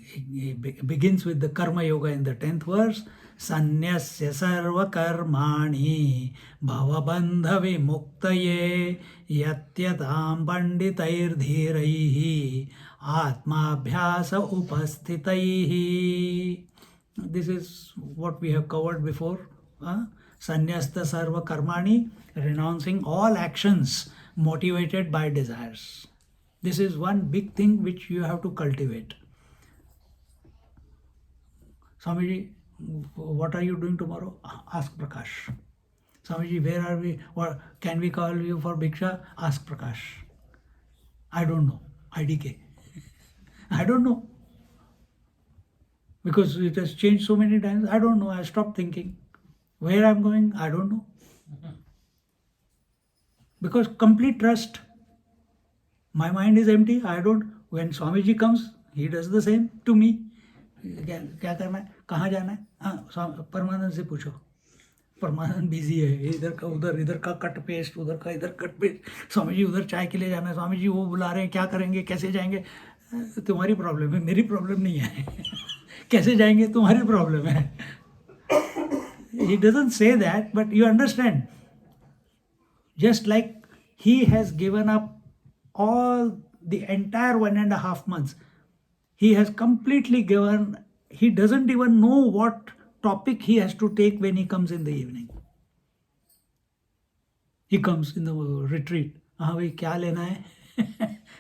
he begins with the Karma Yoga in the 10th verse. Sanyasya sarva karmani bhavabandha vimuktaye yatyatam panditair dhiraihi atmabhyasa upasthitaihi. This is what we have covered before. Sanyasta sarva karmani, renouncing all actions motivated by desires. This is one big thing which you have to cultivate. Swamiji, what are you doing tomorrow? Ask Prakash. Swamiji, where are we? Or can we call you for Bhiksha? Ask Prakash. I don't know. IDK. I don't know. Because it has changed so many times. I don't know. I stopped thinking. Where I'm going, I don't know. Because complete trust. My mind is empty. I don't. When Swamiji comes, he does the same to me. क्या करना है, कहाँ जाना है? हाँ, परमानंद से पूछो. परमानंद busy है, इधर का उधर, इधर का कट पेस्ट, उधर का इधर कट पेस्ट. स्वामी जी उधर चाय के लिए जाना है, स्वामी जी वो बुला रहे हैं, क्या करेंगे, कैसे जाएंगे? तुम्हारी प्रॉब्लम है, मेरी प्रॉब्लम नहीं है. कैसे जाएंगे तुम्हारी प्रॉब्लम है. He doesn't say that, but you understand. Just like he has given up all the entire 1.5 months. He has completely given, he doesn't even know what topic he has to take when he comes in the evening. He comes in the retreat. Bhai, kya lena hai?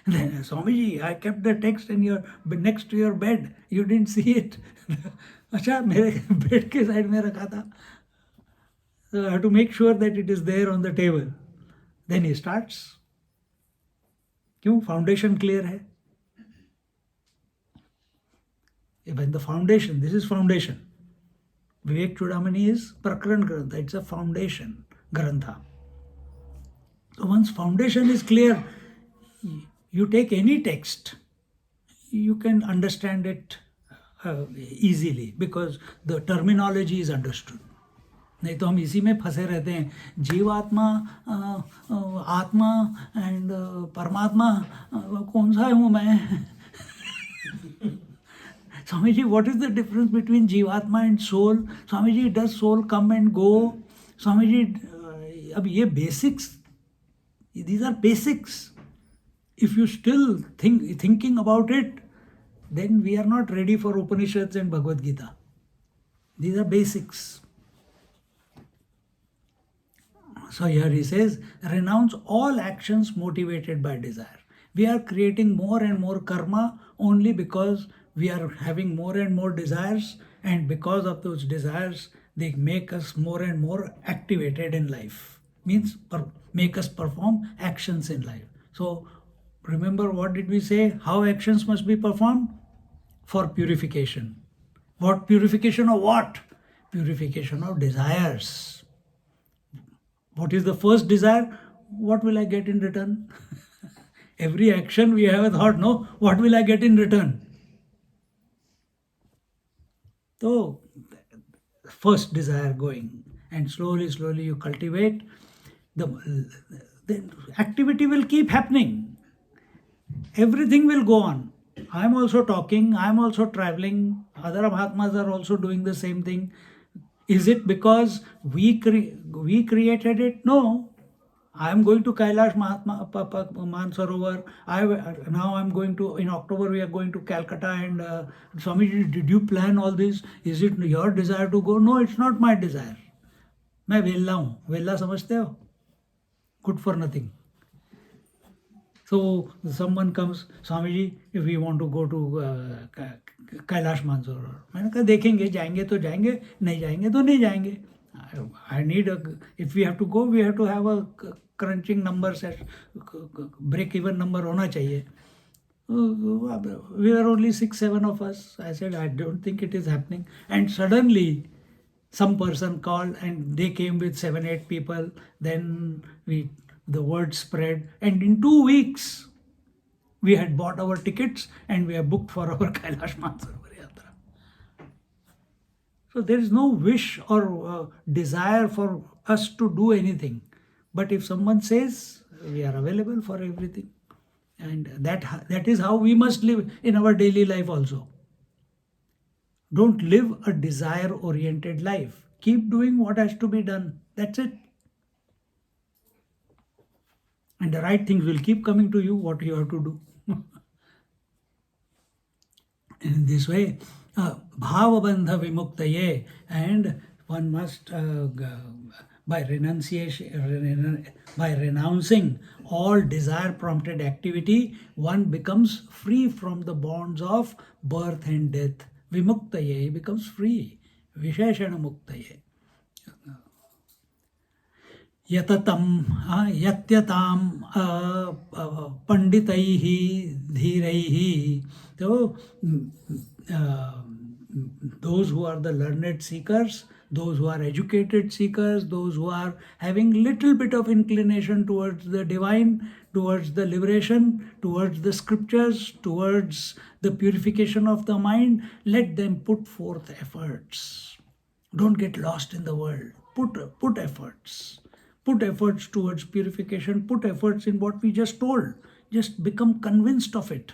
Then, Swamiji, I kept the text in your next to your bed. You didn't see it. अच्छा, मेरे bed के side में रखा था. So I have to make sure that it is there on the table. Then he starts. क्यों? Foundation clear है. When the foundation, this is foundation. Vivekachudamani is Prakaran Grantha, it's a foundation Grantha. So once foundation is clear, you take any text, you can understand it easily because the terminology is understood. नहीं तो हम इसी में फंसे रहते हैं. जीवात्मा, आत्मा एंड परमात्मा, कौन सा हूँ मैं? Swamiji, what is the difference between Jivatma and soul? Swamiji, does soul come and go? Swamiji, अब ये basics, these are basics. If you still thinking about it, then we are not ready for Upanishads and Bhagavad Gita. These are basics. So here he says, renounce all actions motivated by desire. We are creating more and more karma only because we are having more and more desires, and because of those desires, they make us more and more activated in life. Means make us perform actions in life. So remember, what did we say? How actions must be performed? For purification. What purification of what? Purification of desires. What is the first desire? What will I get in return? Every action we have a thought, no, what will I get in return? So, first desire going, and slowly you cultivate, the activity will keep happening. Everything will go on. I'm also talking, I'm also traveling, other Mahatmas are also doing the same thing. Is it because we created it? No. I am going to Kailash Mahatma Mansarovar. Now I'm going to, in October we are going to Calcutta, and Swami, did you plan all this? Is it your desire to go? No, it's not my desire. मैं वेल्ला हूँ. वेल्ला समझते हो? Good for nothing. So someone comes, Swamiji, if we want to go to Kailash Mansarovar. मैंने कहा देखेंगे, जाएंगे तो जाएंगे, नहीं जाएंगे तो नहीं जाएंगे. I need if we have to go, we have to have a crunching number set, break even number होना चाहिए. We were only 6-7 of us. I said, I don't think it is happening. And suddenly some person called, and they came with 7-8 people. Then the word spread, and in 2 weeks we had bought our tickets and we are booked for our Kailash Mansarovar Yatra. So there is no wish or desire for us to do anything. But if someone says, we are available for everything. And that is how we must live in our daily life also. Don't live a desire-oriented life. Keep doing what has to be done. That's it. And the right things will keep coming to you, what you have to do. In this way, bhava bandha vimuktaye, and one must, by renunciation, by renouncing all desire-prompted activity, one becomes free from the bonds of birth and death. Vimuktaye becomes free. Visheshana muktaye. Yatatam, yatyatam panditaihi dhiraihi. So, those who are the learned seekers, those who are educated seekers, those who are having little bit of inclination towards the divine, towards the liberation, towards the scriptures, towards the purification of the mind, let them put forth efforts. Don't get lost in the world. Put efforts. Put efforts towards purification. Put efforts in what we just told. Just become convinced of it.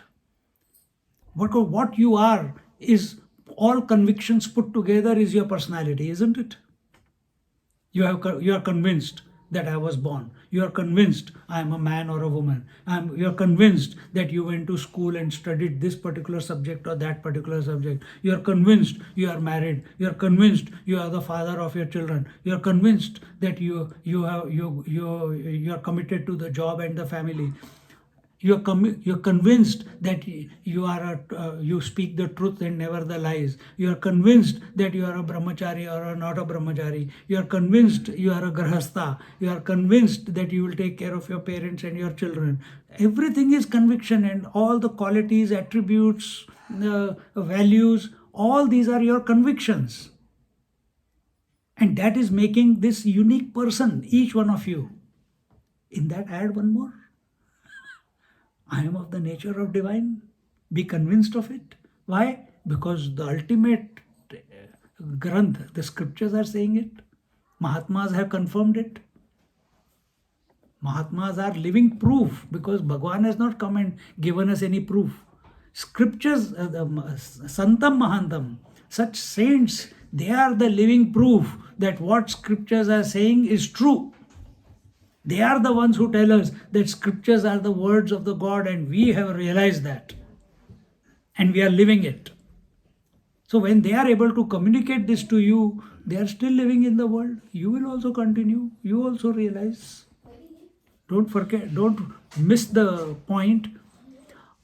What you are is all convictions put together is your personality, isn't it? You are convinced that I was born. You are convinced I am a man or a woman. You are convinced that you went to school and studied this particular subject or that particular subject. You are convinced you are married. You are convinced you are the father of your children. You are convinced that you are committed to the job and the family. You're convinced that you speak the truth and never the lies. You are convinced that you are a brahmachari or not a brahmachari. You are convinced you are a grahastha. You are convinced that you will take care of your parents and your children. Everything is conviction, and all the qualities, attributes, values, all these are your convictions. And that is making this unique person, each one of you. In that, add one more. I am of the nature of divine. Be convinced of it. Why? Because the ultimate Granth, the scriptures are saying it. Mahatmas have confirmed it. Mahatmas are living proof, because Bhagwan has not come and given us any proof. Scriptures, Santam Mahantam, such saints, they are the living proof that what scriptures are saying is true. They are the ones who tell us that scriptures are the words of the God, and we have realized that. And we are living it. So when they are able to communicate this to you, they are still living in the world. You will also continue. You also realize. Don't forget, don't miss the point.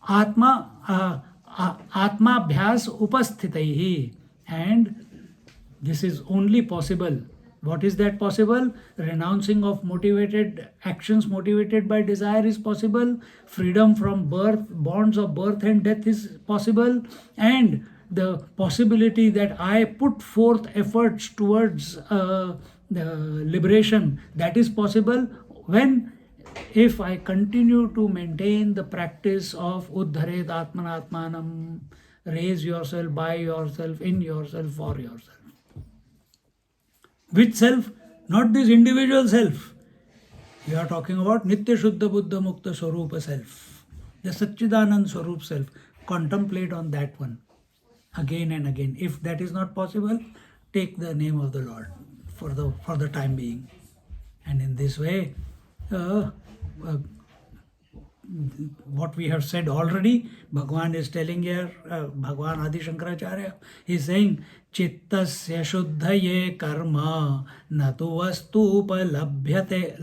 Atma, Atmabhyas upasthitaihi. And this is only possible. What is that possible? Renouncing of motivated actions motivated by desire is possible. Freedom from birth, bonds of birth and death is possible. And the possibility that I put forth efforts towards the liberation, that is possible when, if I continue to maintain the practice of Uddharet Atmanatmanam, raise yourself by yourself, in yourself, for yourself. Which self? Not this individual self. You are talking about Nitya Shuddha Buddha Mukta Swarupa self, the Satchidanand Swarup self. Contemplate on that one again and again. If that is not possible, take the name of the Lord for the time being. And in this way, what we have said already, Bhagwan is telling here, Bhagwan Adi Shankaracharya, he is saying, Chittasya shuddhaye karma natu vastu upalabhyate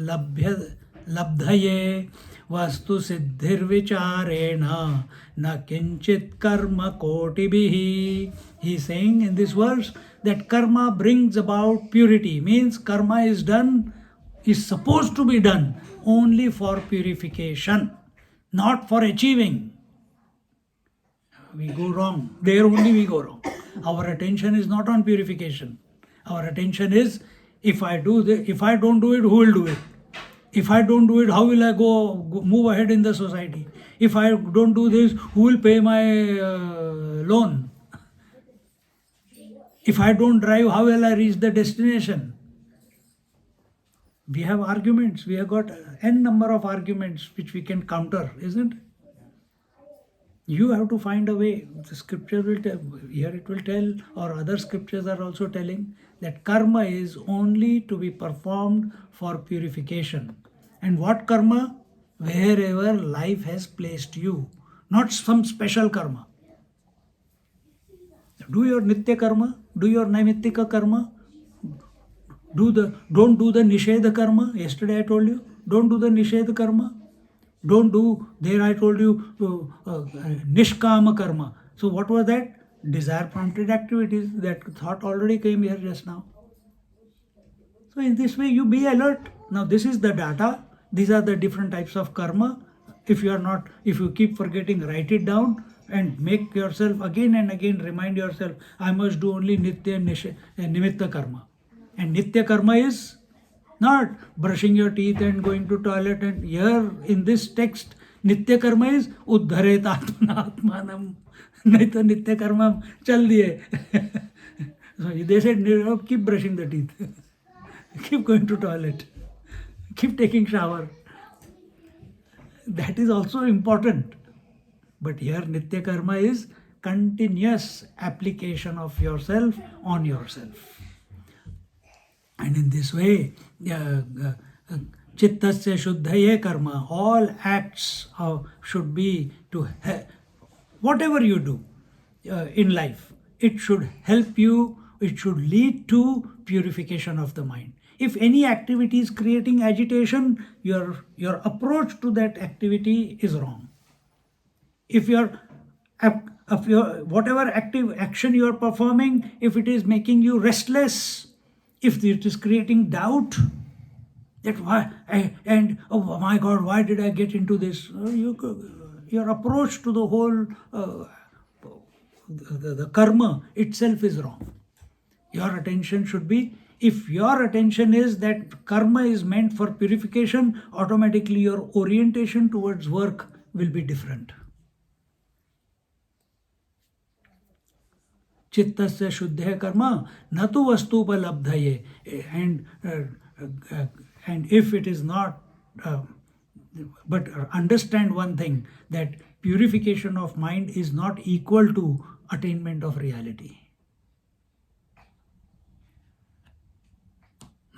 labdhaye vastu siddhir vicharena na kinchit karma kotibhihi. He is saying in this verse that karma brings about purity, means karma is supposed to be done only for purification, not for achieving. We go wrong. There only we go wrong. Our attention is not on purification. Our attention is, if I don't do it, who will do it? If I don't do it, how will I move ahead in the society? If I don't do this, who will pay my loan? If I don't drive, how will I reach the destination? We have arguments. We have got n number of arguments which we can counter, isn't it? You have to find a way. The scripture will tell, here it will tell, or other scriptures are also telling, that karma is only to be performed for purification. And what karma? Wherever life has placed you, not some special karma. Do your nitya karma, do your naimittika karma. Don't do the nishedha karma. Yesterday I told you, don't do the nishedha karma. Don't do, there I told you, nishkama karma. So what was that? Desire prompted activities. That thought already came here just now. So in this way you be alert. Now this is the data. These are the different types of karma. If you keep forgetting, write it down and make yourself again and again remind yourself, I must do only nitya nimitta karma. And nitya karma is not brushing your teeth and going to toilet. And here in this text, nitya karma is uddharet atmanam. Nahi to nitya karma chal diye. So they said, keep brushing the teeth, keep going to toilet, keep taking shower. That is also important. But here nitya karma is continuous application of yourself on yourself. And in this way, chittasya shuddhaye karma, all acts should be to, whatever you do in life, it should help you, it should lead to purification of the mind. If any activity is creating agitation, your approach to that activity is wrong. If whatever active action you are performing, if it is making you restless, if it is creating doubt, that why, and oh my God, why did I get into this? Your approach to the whole the karma itself is wrong. Your attention should be, if your attention is that karma is meant for purification, automatically your orientation towards work will be different. Chittasya shuddhaya karma natu vastu upalabdhaye. And if it is not, but understand one thing, that purification of mind is not equal to attainment of reality.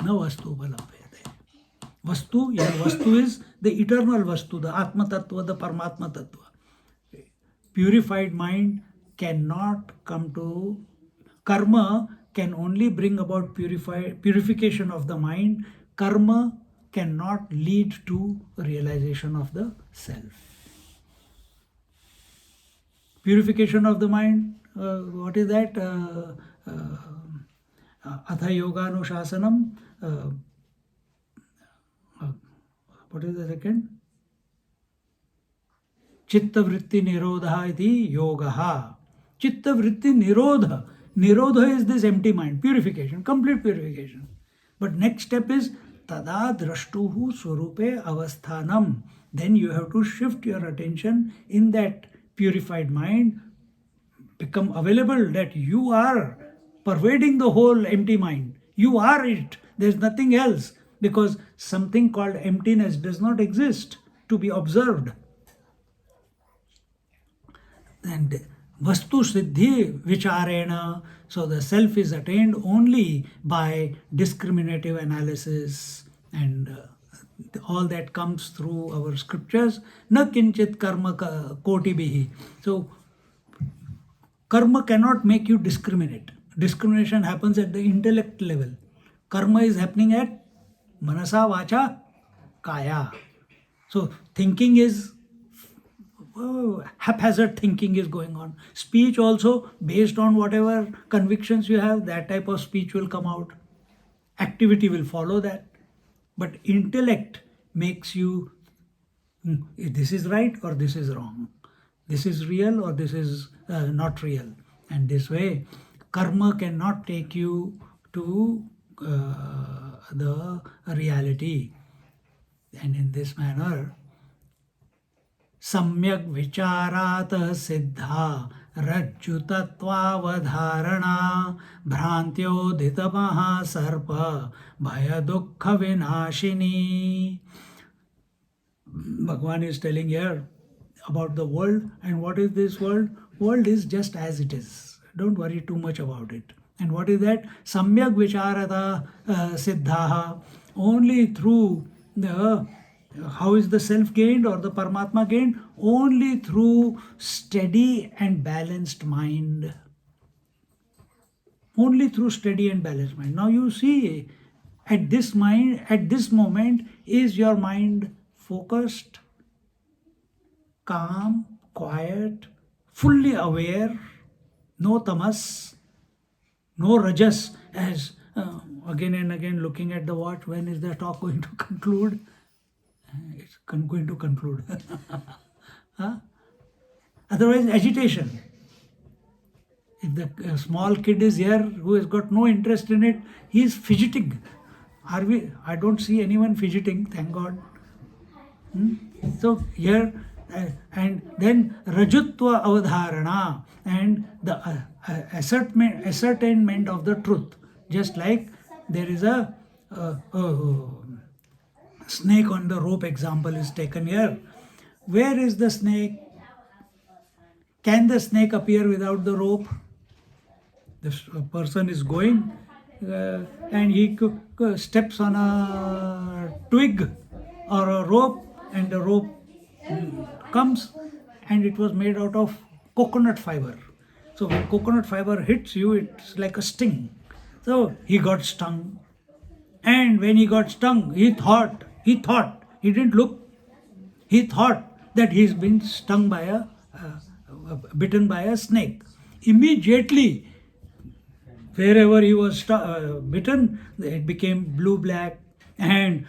Na vastu upalabdhayate. Vastu, your vastu is the eternal vastu, the Atma Tattva, the Paramatma Tattva. Purified mind cannot come to, karma can only bring about purification of the mind. Karma cannot lead to realization of the self. Purification of the mind, what is that? Atha yoga anushasanam. What is the second? Chitta vritti nirodha iti yogaha. Chitta vritti nirodha. Nirodha is this empty mind, purification, complete purification. But next step is tada drashtuhu swarupe avasthanam. Then you have to shift your attention in that purified mind, become available that you are pervading the whole empty mind. You are it. There's nothing else, because something called emptiness does not exist to be observed. And vastu siddhi vicharena, so the self is attained only by discriminative analysis, and all that comes through our scriptures. Na kinchit karma koti bihi. So karma cannot make you discriminate. Discrimination happens at the intellect level. Karma is happening at manasa vacha kaya. So thinking is haphazard thinking is going on. Speech also, based on whatever convictions you have, that type of speech will come out. Activity will follow that. But intellect makes you, this is right or this is wrong. This is real or this is not real. And this way, karma cannot take you to the reality. And in this manner, सम्यक विचारात सिद्धा रज्जुतत्वावधारणा भ्रांत्योदित महासर्प भय दुख विनाशिनी. Bhagwan is telling here about the world. And what is this world? World is just as it is. Don't worry too much about it. And what is that? Samyak vicharata siddhaha. Only through the, how is the self gained or the Paramatma gained? Only through steady and balanced mind. Only through steady and balanced mind. Now you see, at this moment, is your mind focused, calm, quiet, fully aware, no tamas, no rajas, as again and again looking at the watch, when is the talk going to conclude? It's going to conclude. Huh? Otherwise, agitation. If the small kid is here who has got no interest in it, he is fidgeting. I don't see anyone fidgeting, thank God. So here, and then Rajutva Avadharana, and the ascertainment of the truth. Just like there is a snake on the rope example is taken here. Where is the snake? Can the snake appear without the rope? The person is going and he steps on a twig or a rope, and the rope comes, and it was made out of coconut fiber. So when coconut fiber hits you, it's like a sting. So he got stung. And when he got stung, he thought, he didn't look, he thought that he's been stung by bitten by a snake. Immediately, wherever he was bitten, it became blue-black, and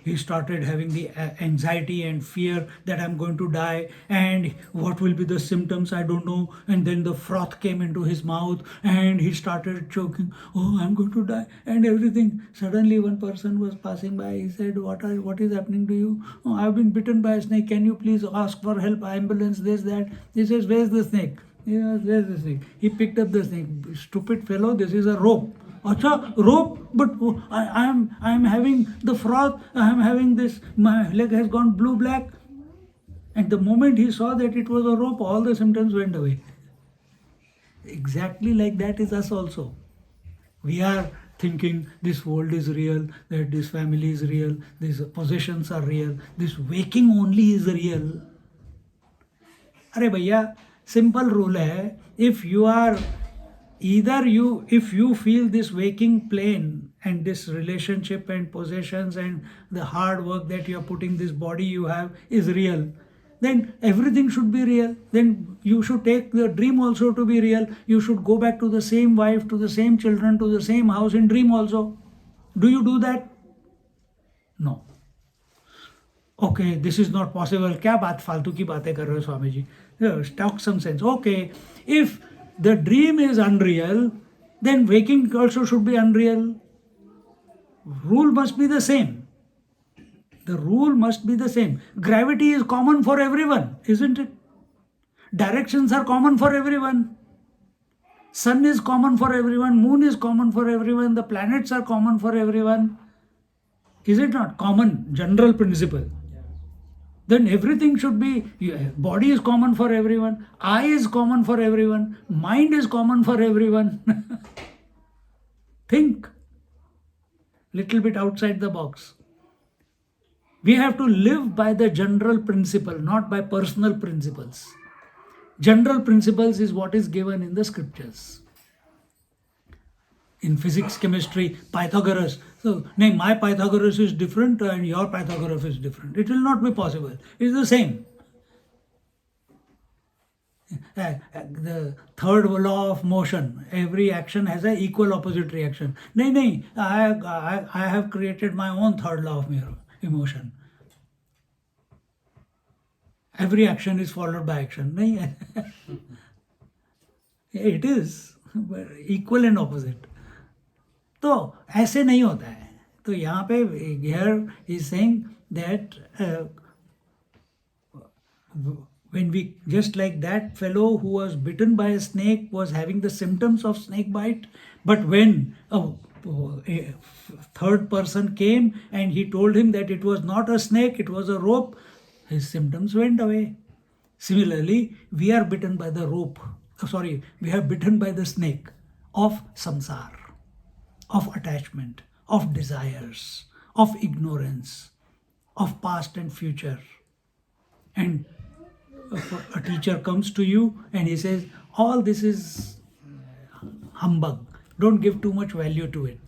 he started having the anxiety and fear that I'm going to die, and what will be the symptoms, I don't know. And then the froth came into his mouth, and he started choking. Oh, I'm going to die, and everything. Suddenly, one person was passing by. He said, what is happening to you? Oh, I've been bitten by a snake. Can you please ask for help? Ambulance, this, that. He says, where's the snake? Yes, where's the snake? He picked up the snake. Stupid fellow, this is a rope. Acha, rope, but I am having the froth, I am having this, my leg has gone blue-black. And the moment he saw that it was a rope, all the symptoms went away. Exactly like that is us also. We are thinking this world is real, that this family is real, these possessions are real, this waking only is real. Arey bhaiya, simple rule hai, if you feel this waking plane and this relationship and possessions and the hard work that you are putting this body you have is real, then everything should be real. Then you should take the dream also to be real. You should go back to the same wife, to the same children, to the same house in dream also. Do you do that? No. Okay, this is not possible. क्या बात फालतू की बातें कर रहे हो Swami ji? Talk some sense. Okay, if the dream is unreal, then waking also should be unreal. Rule must be the same. The rule must be the same. Gravity is common for everyone, isn't it? Directions are common for everyone. Sun is common for everyone. Moon is common for everyone. The planets are common for everyone. Is it not? Common, general principle. Then everything should be, body is common for everyone. Eye is common for everyone. Mind is common for everyone. Think. Little bit outside the box. We have to live by the general principle, not by personal principles. General principles is what is given in the scriptures. In physics, chemistry, Pythagoras. So, no, my Pythagoras is different and your Pythagoras is different. It will not be possible. It is the same. The third law of motion, every action has an equal opposite reaction. No, I have created my own third law of emotion. Every action is followed by action. No, it is equal and opposite. तो ऐसे नहीं होता है. तो यहाँ पे here is saying that when we, just like that fellow who was bitten by a snake was having the symptoms of snake bite, but when a third person came and he told him that it was not a snake, it was a rope, his symptoms went away. Similarly, we are bitten by the rope. We are bitten by the snake of samsara, of attachment, of desires, of ignorance, of past and future. And a teacher comes to you and he says, all this is humbug. Don't give too much value to it.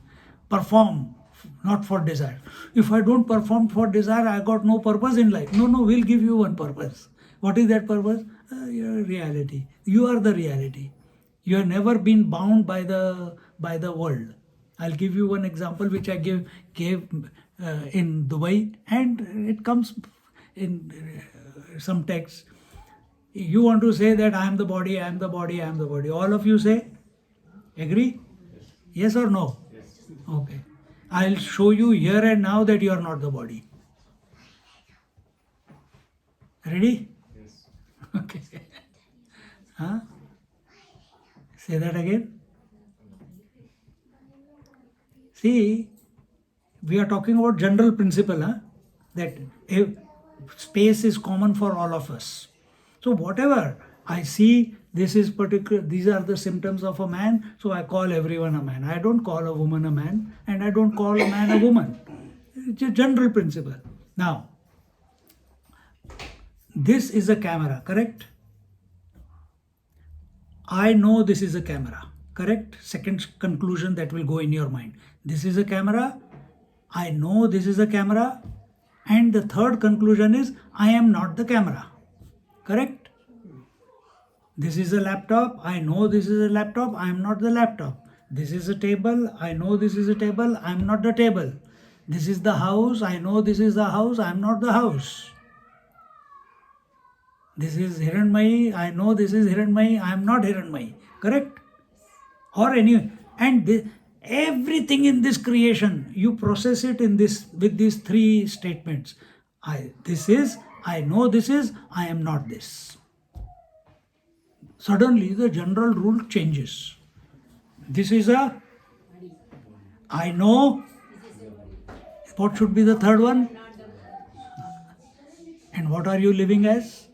Perform, not for desire. If I don't perform for desire, I got no purpose in life. No, we'll give you one purpose. What is that purpose? Your reality. You are the reality. You have never been bound by the world. I'll give you one example which I gave in Dubai, and it comes in some texts. You want to say that I am the body, I am the body, I am the body. All of you say, agree? Yes or no? Yes. Okay. I'll show you here and now that you are not the body. Ready? Yes. Okay. Huh? Say that again. See, we are talking about general principle, that space is common for all of us. So whatever I see, these are the symptoms of a man, so I call everyone a man. I don't call a woman a man, and I don't call a man a woman. It's a general principle. Now, this is a camera, correct? I know this is a camera, correct? Second conclusion that will go in your mind. This is a camera. I know this is a camera. And the third conclusion is, I am not the camera. Correct? This is a laptop. I know this is a laptop. I am not the laptop. This is a table. I know this is a table. I am not the table. This is the house. I know this is the house. I am not the house. This is Hiranmayi. I know this is Hiranmayi. I am not Hiranmayi. Correct? Or anyway. And everything in this creation, you process it in this with these three statements. This is, I know this is, I am not this. Suddenly the general rule changes. This is a, I know. What should be the third one? And what are you living as?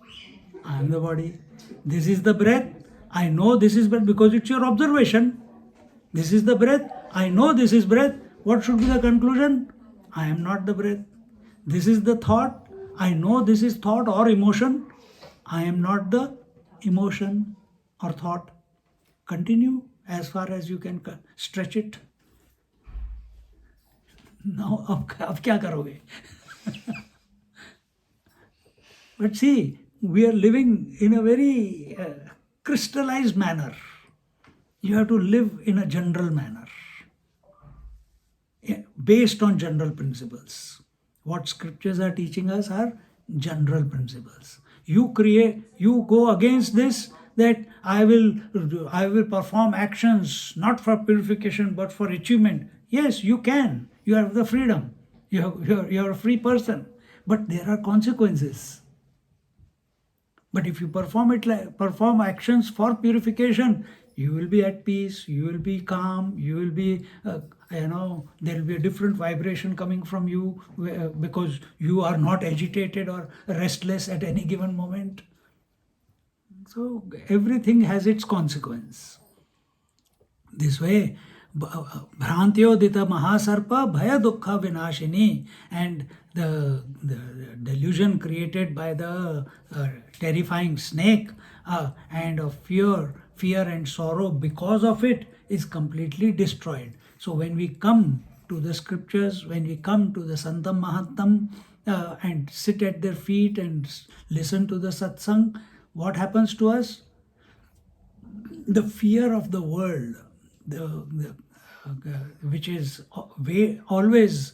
I am the body. This is the breath. I know this is breath because it's your observation. This is the breath. I know this is breath. What should be the conclusion? I am not the breath. This is the thought. I know this is thought or emotion. I am not the emotion or thought. Continue as far as you can stretch it. Now, अब क्या करोगे? But see, we are living in a very crystallized manner. You have to live in a general manner, based on general principles. What scriptures are teaching us are general principles. You go against this, that I will perform actions not for purification but for achievement. Yes, you can. You have the freedom. You're a free person. But there are consequences. But if you perform actions for purification, you will be at peace, you will be calm, you will be, there will be a different vibration coming from you, because you are not agitated or restless at any given moment. So everything has its consequence. This way, Bhrantyodita Mahasarpa Bhaya Dukkha Vinashini, and the delusion created by the terrifying snake, and of fear and sorrow because of it, is completely destroyed. So when we come to the scriptures, when we come to the Santam Mahattam, and sit at their feet and listen to the satsang, what happens to us? The fear of the world, which is always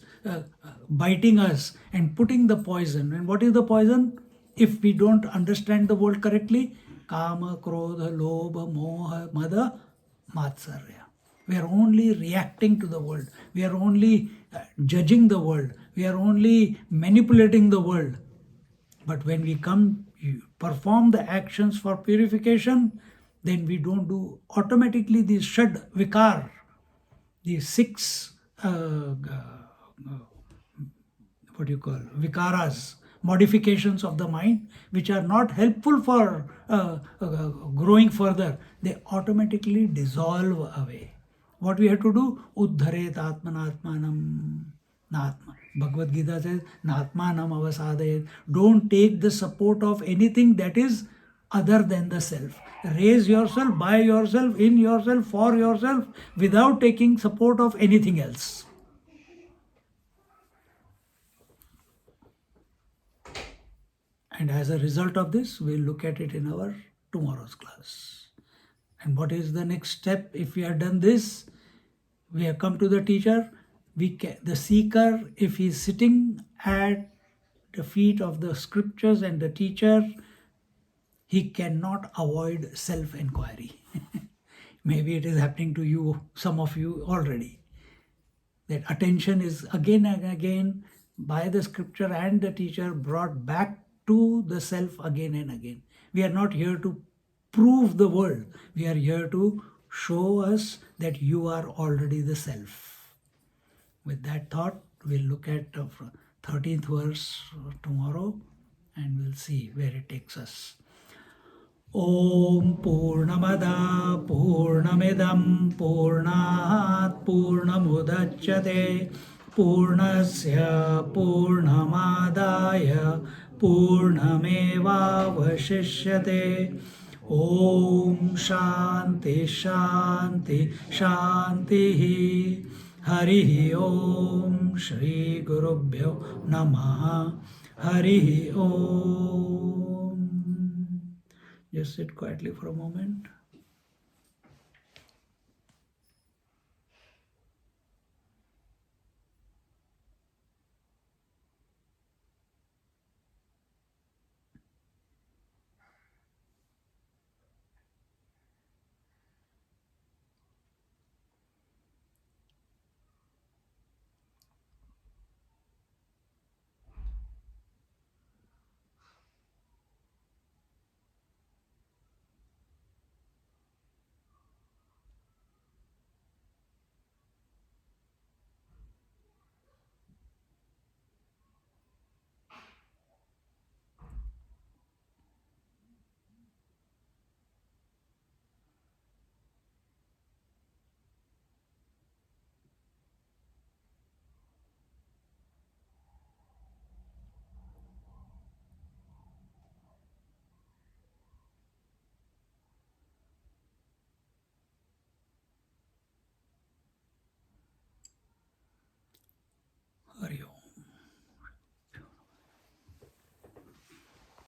biting us and putting the poison. And what is the poison? If we don't understand the world correctly, kama, krodha, lobha, moha, mada, matsarya. We are only reacting to the world. We are only judging the world. We are only manipulating the world. But when we perform the actions for purification, then we don't do automatically these shad vikar, these six vikaras, modifications of the mind, which are not helpful for growing further. They automatically dissolve away. What we have to do? Uddharet atmanatmanam natma. Bhagavad Gita says, natmanam avasadayet. Don't take the support of anything that is other than the self. Raise yourself, by yourself, in yourself, for yourself, without taking support of anything else. And as a result of this, we'll look at it in our tomorrow's class. And what is the next step? If we have done this, we have come to the teacher. The seeker, if he is sitting at the feet of the scriptures and the teacher, he cannot avoid self-inquiry. Maybe it is happening to you, some of you already. That attention is again and again by the scripture and the teacher brought back to the self again and again. We are not here to prove the world. We are here to show us that you are already the self. With that thought, we'll look at the 13th verse tomorrow, and we'll see where it takes us. Om Purnamada Purnamidam Purnat Purnamudachyate Purnasya Purnamadaya Purnameva Vashishyate. Om Shanti Shanti Shanti. Hari Om Shri Gurubhyo Namaha. Hari Om. Just sit quietly for a moment.